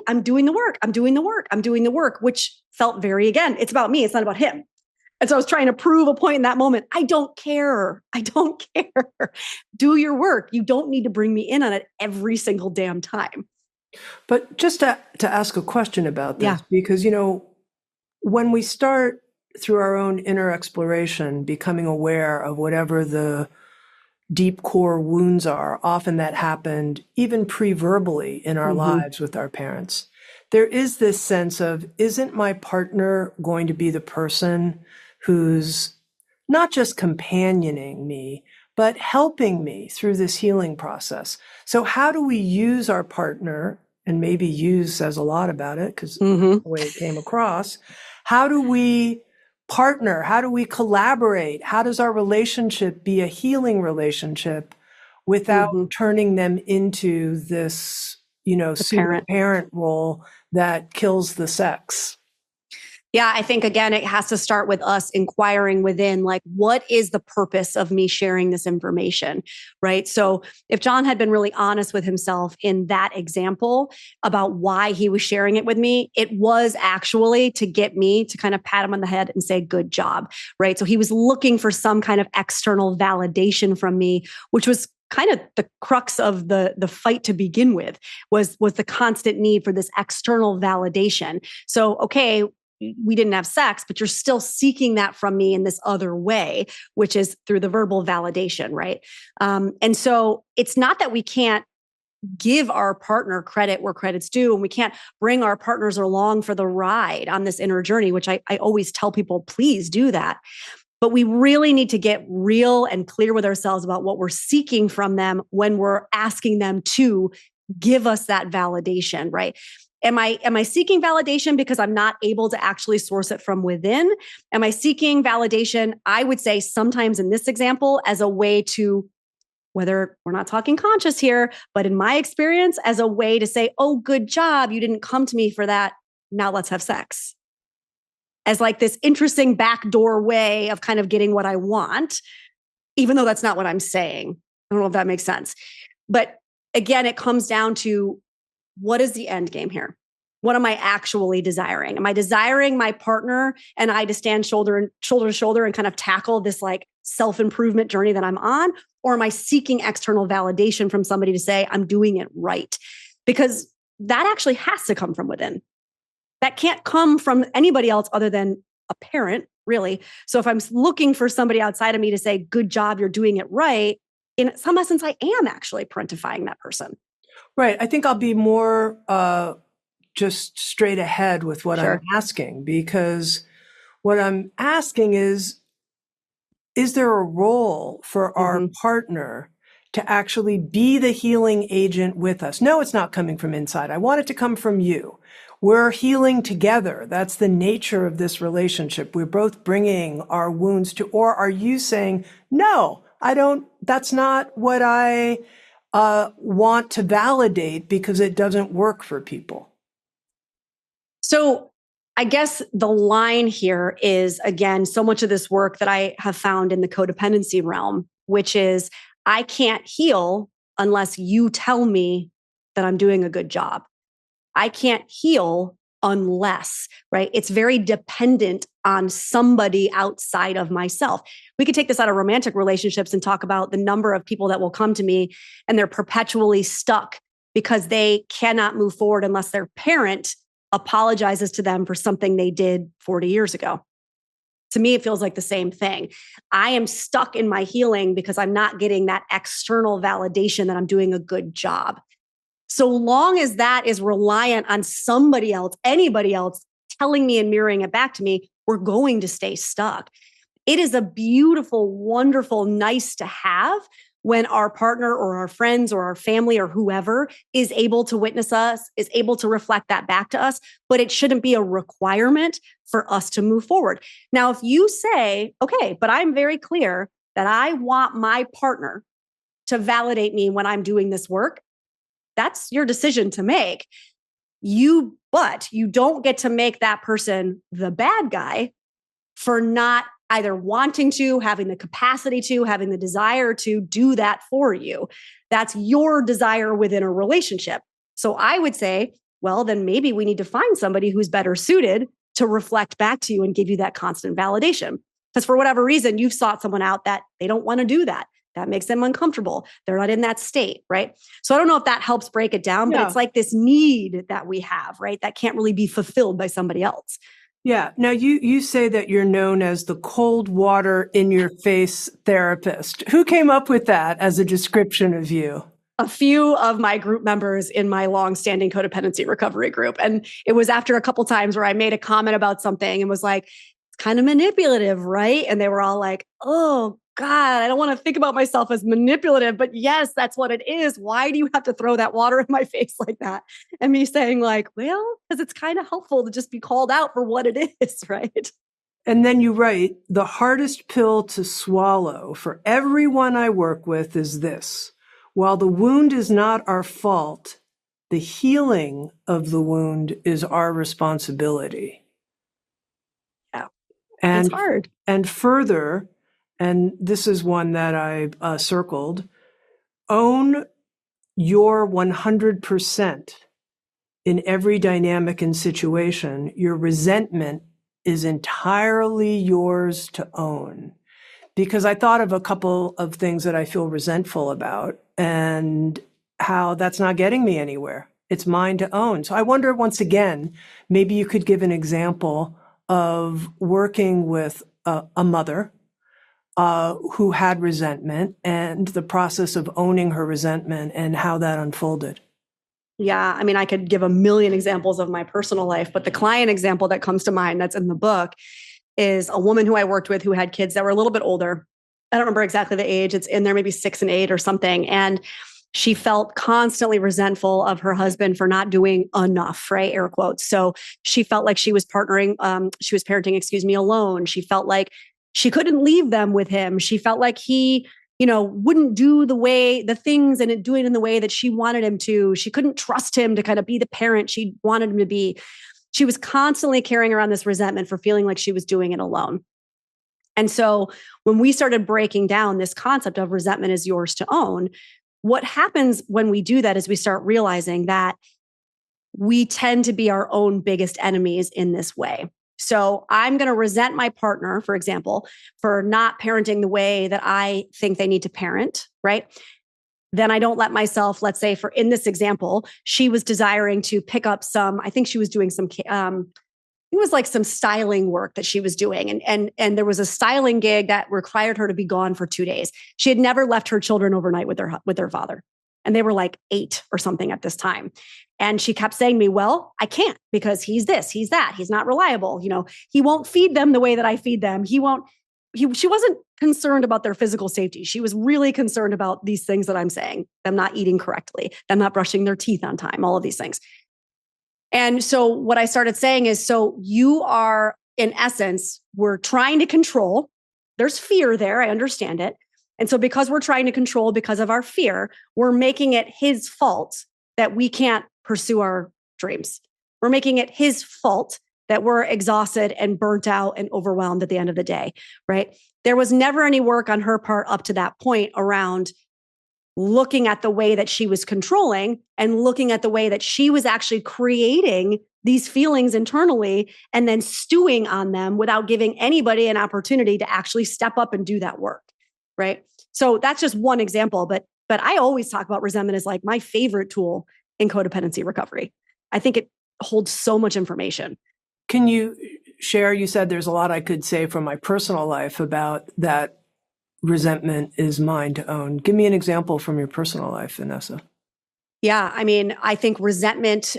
I'm doing the work. I'm doing the work. I'm doing the work, which felt very, again, it's about me. It's not about him. And so I was trying to prove a point in that moment. I don't care. I don't care. Do your work. You don't need to bring me in on it every single damn time. But just to ask a question about this, because, when we start through our own inner exploration, becoming aware of whatever the deep core wounds are, often that happened even pre-verbally in our lives with our parents. There is this sense of, isn't my partner going to be the person who's not just companioning me, but helping me through this healing process? So how do we use our partner, and maybe use says a lot about it because the way it came across, how do we partner? How do we collaborate? How does our relationship be a healing relationship without turning them into this, pseudo parent role that kills the sex? Yeah, I think, again, it has to start with us inquiring within, like, what is the purpose of me sharing this information, right? So if John had been really honest with himself in that example about why he was sharing it with me, it was actually to get me to kind of pat him on the head and say, good job, right? So he was looking for some kind of external validation from me, which was kind of the crux of the fight to begin with, was the constant need for this external validation. So, okay, we didn't have sex, but you're still seeking that from me in this other way, which is through the verbal validation, right? And so it's not that we can't give our partner credit where credit's due, and we can't bring our partners along for the ride on this inner journey, which I always tell people, please do that. But we really need to get real and clear with ourselves about what we're seeking from them when we're asking them to give us that validation, right? Am I seeking validation because I'm not able to actually source it from within? Am I seeking validation, I would say sometimes in this example, as a way to, whether we're not talking conscious here, but in my experience, as a way to say, oh, good job. You didn't come to me for that. Now let's have sex. As like this interesting backdoor way of kind of getting what I want, even though that's not what I'm saying. I don't know if that makes sense. But again, it comes down to, what is the end game here? What am I actually desiring? Am I desiring my partner and I to stand shoulder to shoulder and kind of tackle this like self-improvement journey that I'm on? Or am I seeking external validation from somebody to say, I'm doing it right? Because that actually has to come from within. That can't come from anybody else other than a parent, really. So if I'm looking for somebody outside of me to say, good job, you're doing it right, in some essence, I am actually parentifying that person. Right. I think I'll be more just straight ahead with what I'm asking, because what I'm asking is there a role for our partner to actually be the healing agent with us? No, it's not coming from inside. I want it to come from you. We're healing together. That's the nature of this relationship. We're both bringing our wounds to, or are you saying, no, I don't, that's not what I want to validate because it doesn't work for people? So I guess the line here is, again, so much of this work that I have found in the codependency realm, which is, I can't heal unless you tell me that I'm doing a good job. I can't heal unless, right? It's very dependent on somebody outside of myself. We could take this out of romantic relationships and talk about the number of people that will come to me and they're perpetually stuck because they cannot move forward unless their parent apologizes to them for something they did 40 years ago. To me, it feels like the same thing. I am stuck in my healing because I'm not getting that external validation that I'm doing a good job. So long as that is reliant on somebody else, anybody else telling me and mirroring it back to me, we're going to stay stuck. It is a beautiful, wonderful, nice to have when our partner or our friends or our family or whoever is able to witness us, is able to reflect that back to us, but it shouldn't be a requirement for us to move forward. Now, if you say, okay, but I'm very clear that I want my partner to validate me when I'm doing this work, that's your decision to make. But you don't get to make that person the bad guy for not either wanting to, having the capacity to, having the desire to do that for you. That's your desire within a relationship. So I would say, well, then maybe we need to find somebody who's better suited to reflect back to you and give you that constant validation. Because for whatever reason, you've sought someone out that they don't want to do that. That makes them uncomfortable. They're not in that state, right? So I don't know if that helps break it down, but it's like this need that we have, right? That can't really be fulfilled by somebody else. Yeah. Now you say that you're known as the cold water in your face therapist. Who came up with that as a description of you? A few of my group members in my long-standing codependency recovery group. And it was after a couple times where I made a comment about something and was like, it's kind of manipulative, right? And they were all like, oh God, I don't want to think about myself as manipulative, but yes, that's what it is. Why do you have to throw that water in my face like that? And me saying like, well, because it's kind of helpful to just be called out for what it is, right? And then you write, the hardest pill to swallow for everyone I work with is this. While the wound is not our fault, the healing of the wound is our responsibility. Yeah, and it's hard. And further, and this is one that I circled, own your 100% in every dynamic and situation. Your resentment is entirely yours to own. Because I thought of a couple of things that I feel resentful about and how that's not getting me anywhere. It's mine to own. So I wonder, once again, maybe you could give an example of working with a mother who had resentment and the process of owning her resentment and how that unfolded. Yeah, I mean, I could give a million examples of my personal life, but the client example that comes to mind that's in the book is a woman who I worked with who had kids that were a little bit older. I don't remember exactly the age. It's in there, maybe 6 and 8 or something. And she felt constantly resentful of her husband for not doing enough, right? Air quotes. So she felt like she was parenting, alone. She felt like she couldn't leave them with him. She felt like he, wouldn't do the things and do it in the way that she wanted him to. She couldn't trust him to kind of be the parent she wanted him to be. She was constantly carrying around this resentment for feeling like she was doing it alone. And so when we started breaking down this concept of resentment is yours to own, what happens when we do that is we start realizing that we tend to be our own biggest enemies in this way. So I'm going to resent my partner, for example, for not parenting the way that I think they need to parent, right? Then I don't let myself, let's say in this example, she was desiring to pick up I think she was doing it was like some styling work that she was doing. And there was a styling gig that required her to be gone for 2 days. She had never left her children overnight with their father. And they were like 8 or something at this time. And she kept saying to me, well, I can't because he's this, he's that, he's not reliable. He won't feed them the way that I feed them. She wasn't concerned about their physical safety. She was really concerned about these things that I'm saying, them not eating correctly, them not brushing their teeth on time, all of these things. And so what I started saying is, so you are, in essence, we're trying to control. There's fear there. I understand it. And so because we're trying to control because of our fear, we're making it his fault that we can't pursue our dreams. We're making it his fault that we're exhausted and burnt out and overwhelmed at the end of the day, right? There was never any work on her part up to that point around looking at the way that she was controlling and looking at the way that she was actually creating these feelings internally and then stewing on them without giving anybody an opportunity to actually step up and do that work, right? So that's just one example, but I always talk about resentment as like my favorite tool in codependency recovery. I think it holds so much information. Can you share, you said there's a lot I could say from my personal life about that resentment is mine to own. Give me an example from your personal life, Vanessa. Yeah, I mean, I think resentment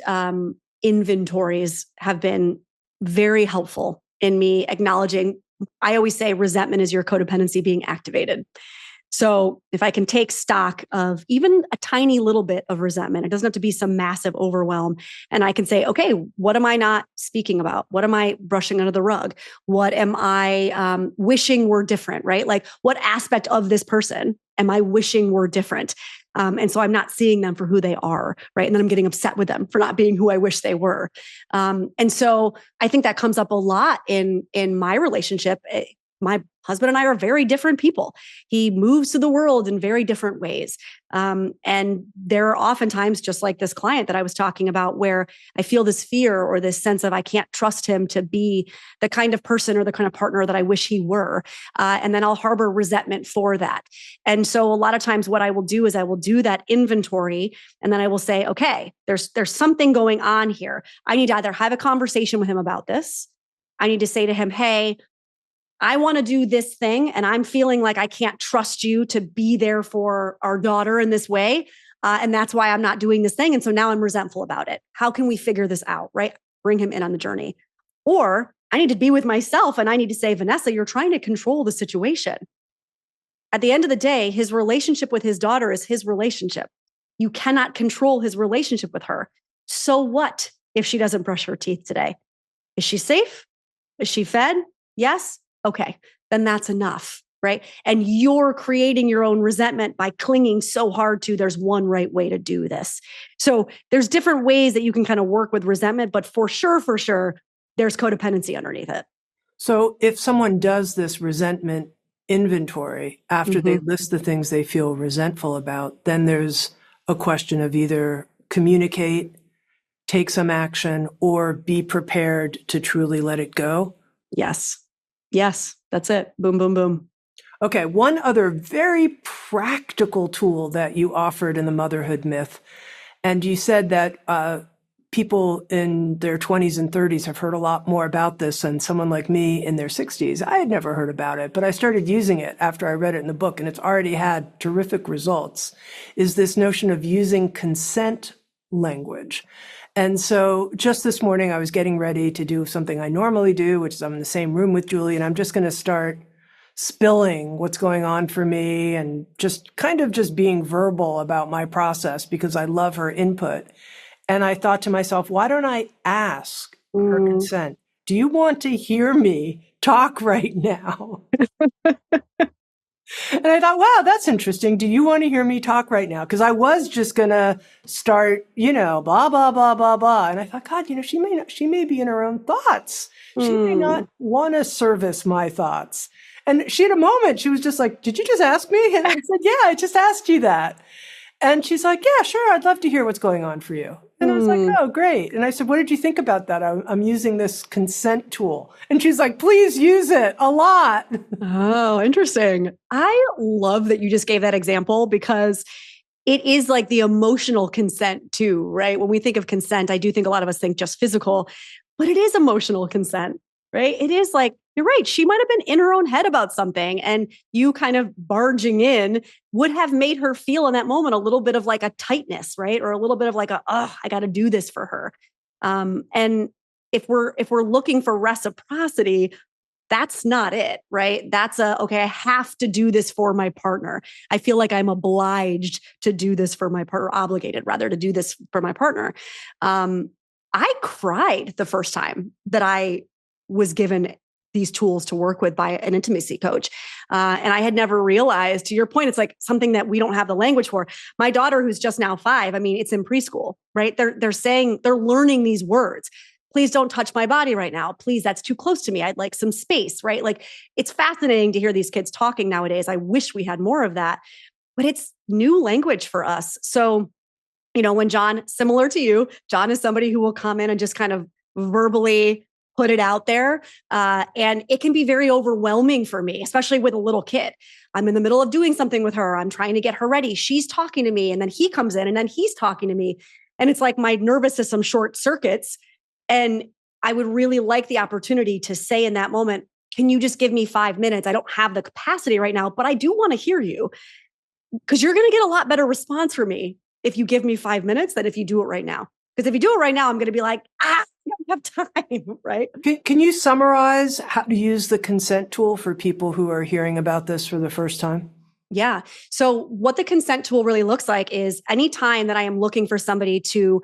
inventories have been very helpful in me acknowledging. I always say resentment is your codependency being activated. So if I can take stock of even a tiny little bit of resentment, it doesn't have to be some massive overwhelm. And I can say, okay, what am I not speaking about? What am I brushing under the rug? What am I wishing were different, right? Like what aspect of this person am I wishing were different? And so I'm not seeing them for who they are, right? And then I'm getting upset with them for not being who I wish they were. And so I think that comes up a lot in my relationship. My husband and I are very different people. He moves to the world in very different ways. And there are oftentimes, just like this client that I was talking about, where I feel this fear or this sense of I can't trust him to be the kind of person or the kind of partner that I wish he were. And then I'll harbor resentment for that. And so a lot of times what I will do is I will do that inventory, and then I will say, okay, there's something going on here. I need to either have a conversation with him about this. I need to say to him, hey, I want to do this thing, and I'm feeling like I can't trust you to be there for our daughter in this way. And that's why I'm not doing this thing. And so now I'm resentful about it. How can we figure this out, right? Bring him in on the journey. Or I need to be with myself and I need to say, Vanessa, you're trying to control the situation. At the end of the day, his relationship with his daughter is his relationship. You cannot control his relationship with her. So what if she doesn't brush her teeth today? Is she safe? Is she fed? Yes. Okay, then that's enough, right? And you're creating your own resentment by clinging so hard to there's one right way to do this. So there's different ways that you can kind of work with resentment, but for sure, there's codependency underneath it. So if someone does this resentment inventory after they list the things they feel resentful about, then there's a question of either communicate, take some action, or be prepared to truly let it go. Yes, that's it. Boom, boom, boom. Okay, one other very practical tool that you offered in the Motherhood Myth, and you said that people in their 20s and 30s have heard a lot more about this than someone like me in their 60s. I had never heard about it, but I started using it after I read it in the book, and it's already had terrific results, is this notion of using consent language. And so just this morning, I was getting ready to do something I normally do, which is I'm in the same room with Julie, and I'm just going to start spilling what's going on for me and just kind of just being verbal about my process because I love her input. And I thought to myself, why don't I ask her consent? Do you want to hear me talk right now? And I thought, wow, that's interesting. Do you want to hear me talk right now? Because I was just going to start, blah, blah, blah, blah, blah. And I thought, God, she may be in her own thoughts. She may not want to service my thoughts. And she had a moment, she was just like, did you just ask me? And I said, yeah, I just asked you that. And she's like, yeah, sure. I'd love to hear what's going on for you. And I was like, oh, great. And I said, what did you think about that? I'm using this consent tool. And she's like, please use it a lot. Oh, interesting. I love that you just gave that example because it is like the emotional consent too, right? When we think of consent, I do think a lot of us think just physical, but it is emotional consent, right? It is like, you're right. She might have been in her own head about something, and you kind of barging in would have made her feel in that moment a little bit of like a tightness, right? Or a little bit of like I got to do this for her. And if we're looking for reciprocity, that's not it, right? That's okay, I have to do this for my partner. I feel like I'm obliged to do this for my partner, obligated rather to do this for my partner. I cried the first time that I was given these tools to work with by an intimacy coach. And I had never realized, to your point, it's like something that we don't have the language for. My daughter, who's just now 5, I mean, it's in preschool, right? They're learning these words. Please don't touch my body right now. Please, that's too close to me. I'd like some space, right? Like, it's fascinating to hear these kids talking nowadays. I wish we had more of that, but it's new language for us. So, when John, similar to you, John is somebody who will come in and just kind of verbally put it out there. And it can be very overwhelming for me, especially with a little kid. I'm in the middle of doing something with her. I'm trying to get her ready. She's talking to me. And then he comes in and then he's talking to me. And it's like my nervous system short circuits. And I would really like the opportunity to say in that moment, can you just give me 5 minutes? I don't have the capacity right now, but I do want to hear you, because you're going to get a lot better response from me if you give me 5 minutes than if you do it right now. Because if you do it right now, I'm going to be like, I don't have time, right? Can you summarize how to use the consent tool for people who are hearing about this for the first time? Yeah. So what the consent tool really looks like is anytime that I am looking for somebody to,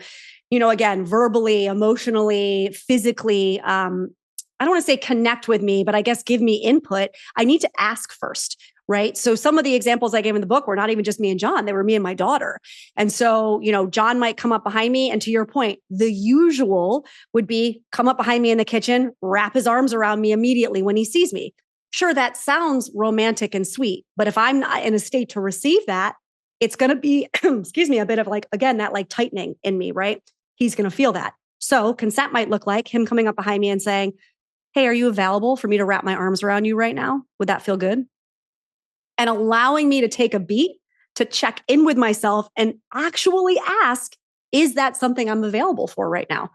again, verbally, emotionally, physically, I don't want to say connect with me, but I guess give me input, I need to ask first. right? So some of the examples I gave in the book were not even just me and John, they were me and my daughter. And so, John might come up behind me. And to your point, the usual would be come up behind me in the kitchen, wrap his arms around me immediately when he sees me. Sure, that sounds romantic and sweet, but if I'm not in a state to receive that, it's going to be, excuse me, a bit of that tightening in me, right? He's going to feel that. So consent might look like him coming up behind me and saying, hey, are you available for me to wrap my arms around you right now? Would that feel good? And allowing me to take a beat to check in with myself and actually ask, is that something I'm available for right now?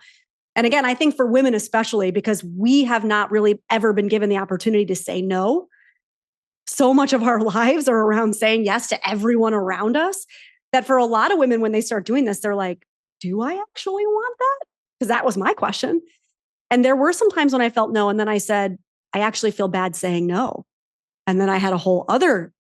And again, I think for women especially, because we have not really ever been given the opportunity to say no. So much of our lives are around saying yes to everyone around us, that for a lot of women, when they start doing this, they're like, do I actually want that? Because that was my question. And there were some times when I felt no. And then I said, I actually feel bad saying no. And then I had a whole other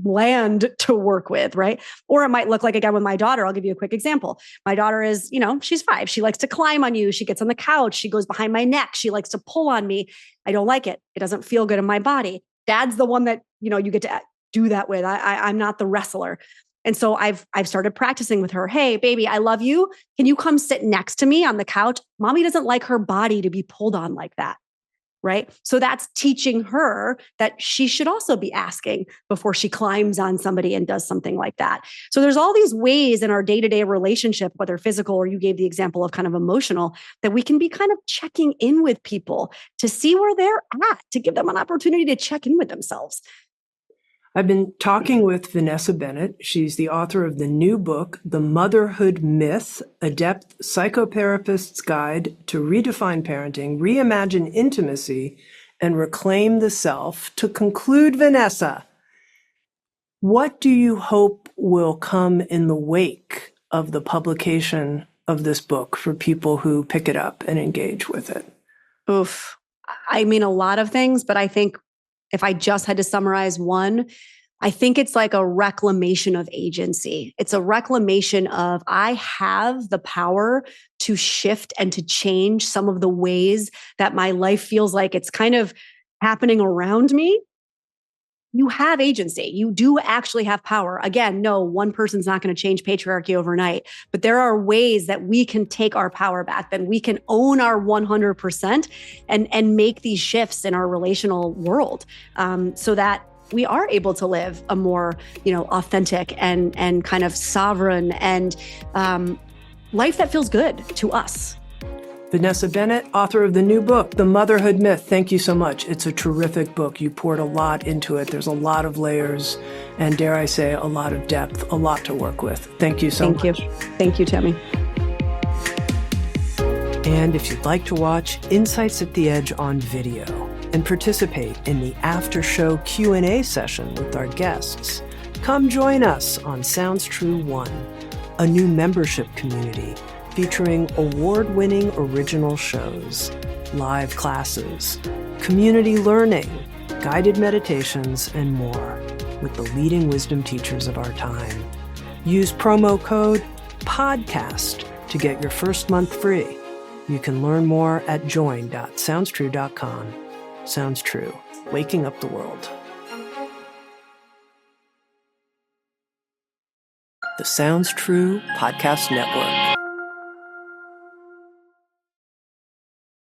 land to work with, right? Or it might look like, again, with my daughter, I'll give you a quick example. My daughter is, she's 5. She likes to climb on you. She gets on the couch. She goes behind my neck. She likes to pull on me. I don't like it. It doesn't feel good in my body. Dad's the one that, you get to do that with. I'm not the wrestler. And so I've started practicing with her. Hey, baby, I love you. Can you come sit next to me on the couch? Mommy doesn't like her body to be pulled on like that. Right? So that's teaching her that she should also be asking before she climbs on somebody and does something like that. So there's all these ways in our day-to-day relationship, whether physical or you gave the example of kind of emotional, that we can be kind of checking in with people to see where they're at, to give them an opportunity to check in with themselves. I've been talking with Vanessa Bennett. She's the author of the new book, The Motherhood Myth, A Depth Psychotherapist's Guide to Redefine Parenting, Reimagine Intimacy, and Reclaim the Self. To conclude, Vanessa, what do you hope will come in the wake of the publication of this book for people who pick it up and engage with it? Oof. I mean, a lot of things, but I think if I just had to summarize one, I think it's like a reclamation of agency. It's a reclamation of, I have the power to shift and to change some of the ways that my life feels like it's kind of happening around me. You have agency. You do actually have power. Again, no, one person's not going to change patriarchy overnight, but there are ways that we can take our power back, that we can own our 100% and make these shifts in our relational world, so that we are able to live a more, authentic and kind of sovereign and life that feels good to us. Vanessa Bennett, author of the new book, The Motherhood Myth. Thank you so much. It's a terrific book. You poured a lot into it. There's a lot of layers and, dare I say, a lot of depth, a lot to work with. Thank you so much. Thank you. Thank you, Tami. And if you'd like to watch Insights at the Edge on video and participate in the after-show Q&A session with our guests, come join us on Sounds True 1, a new membership community featuring award-winning original shows, live classes, community learning, guided meditations, and more with the leading wisdom teachers of our time. Use promo code PODCAST to get your first month free. You can learn more at join.soundstrue.com. Sounds True, waking up the world. The Sounds True Podcast Network.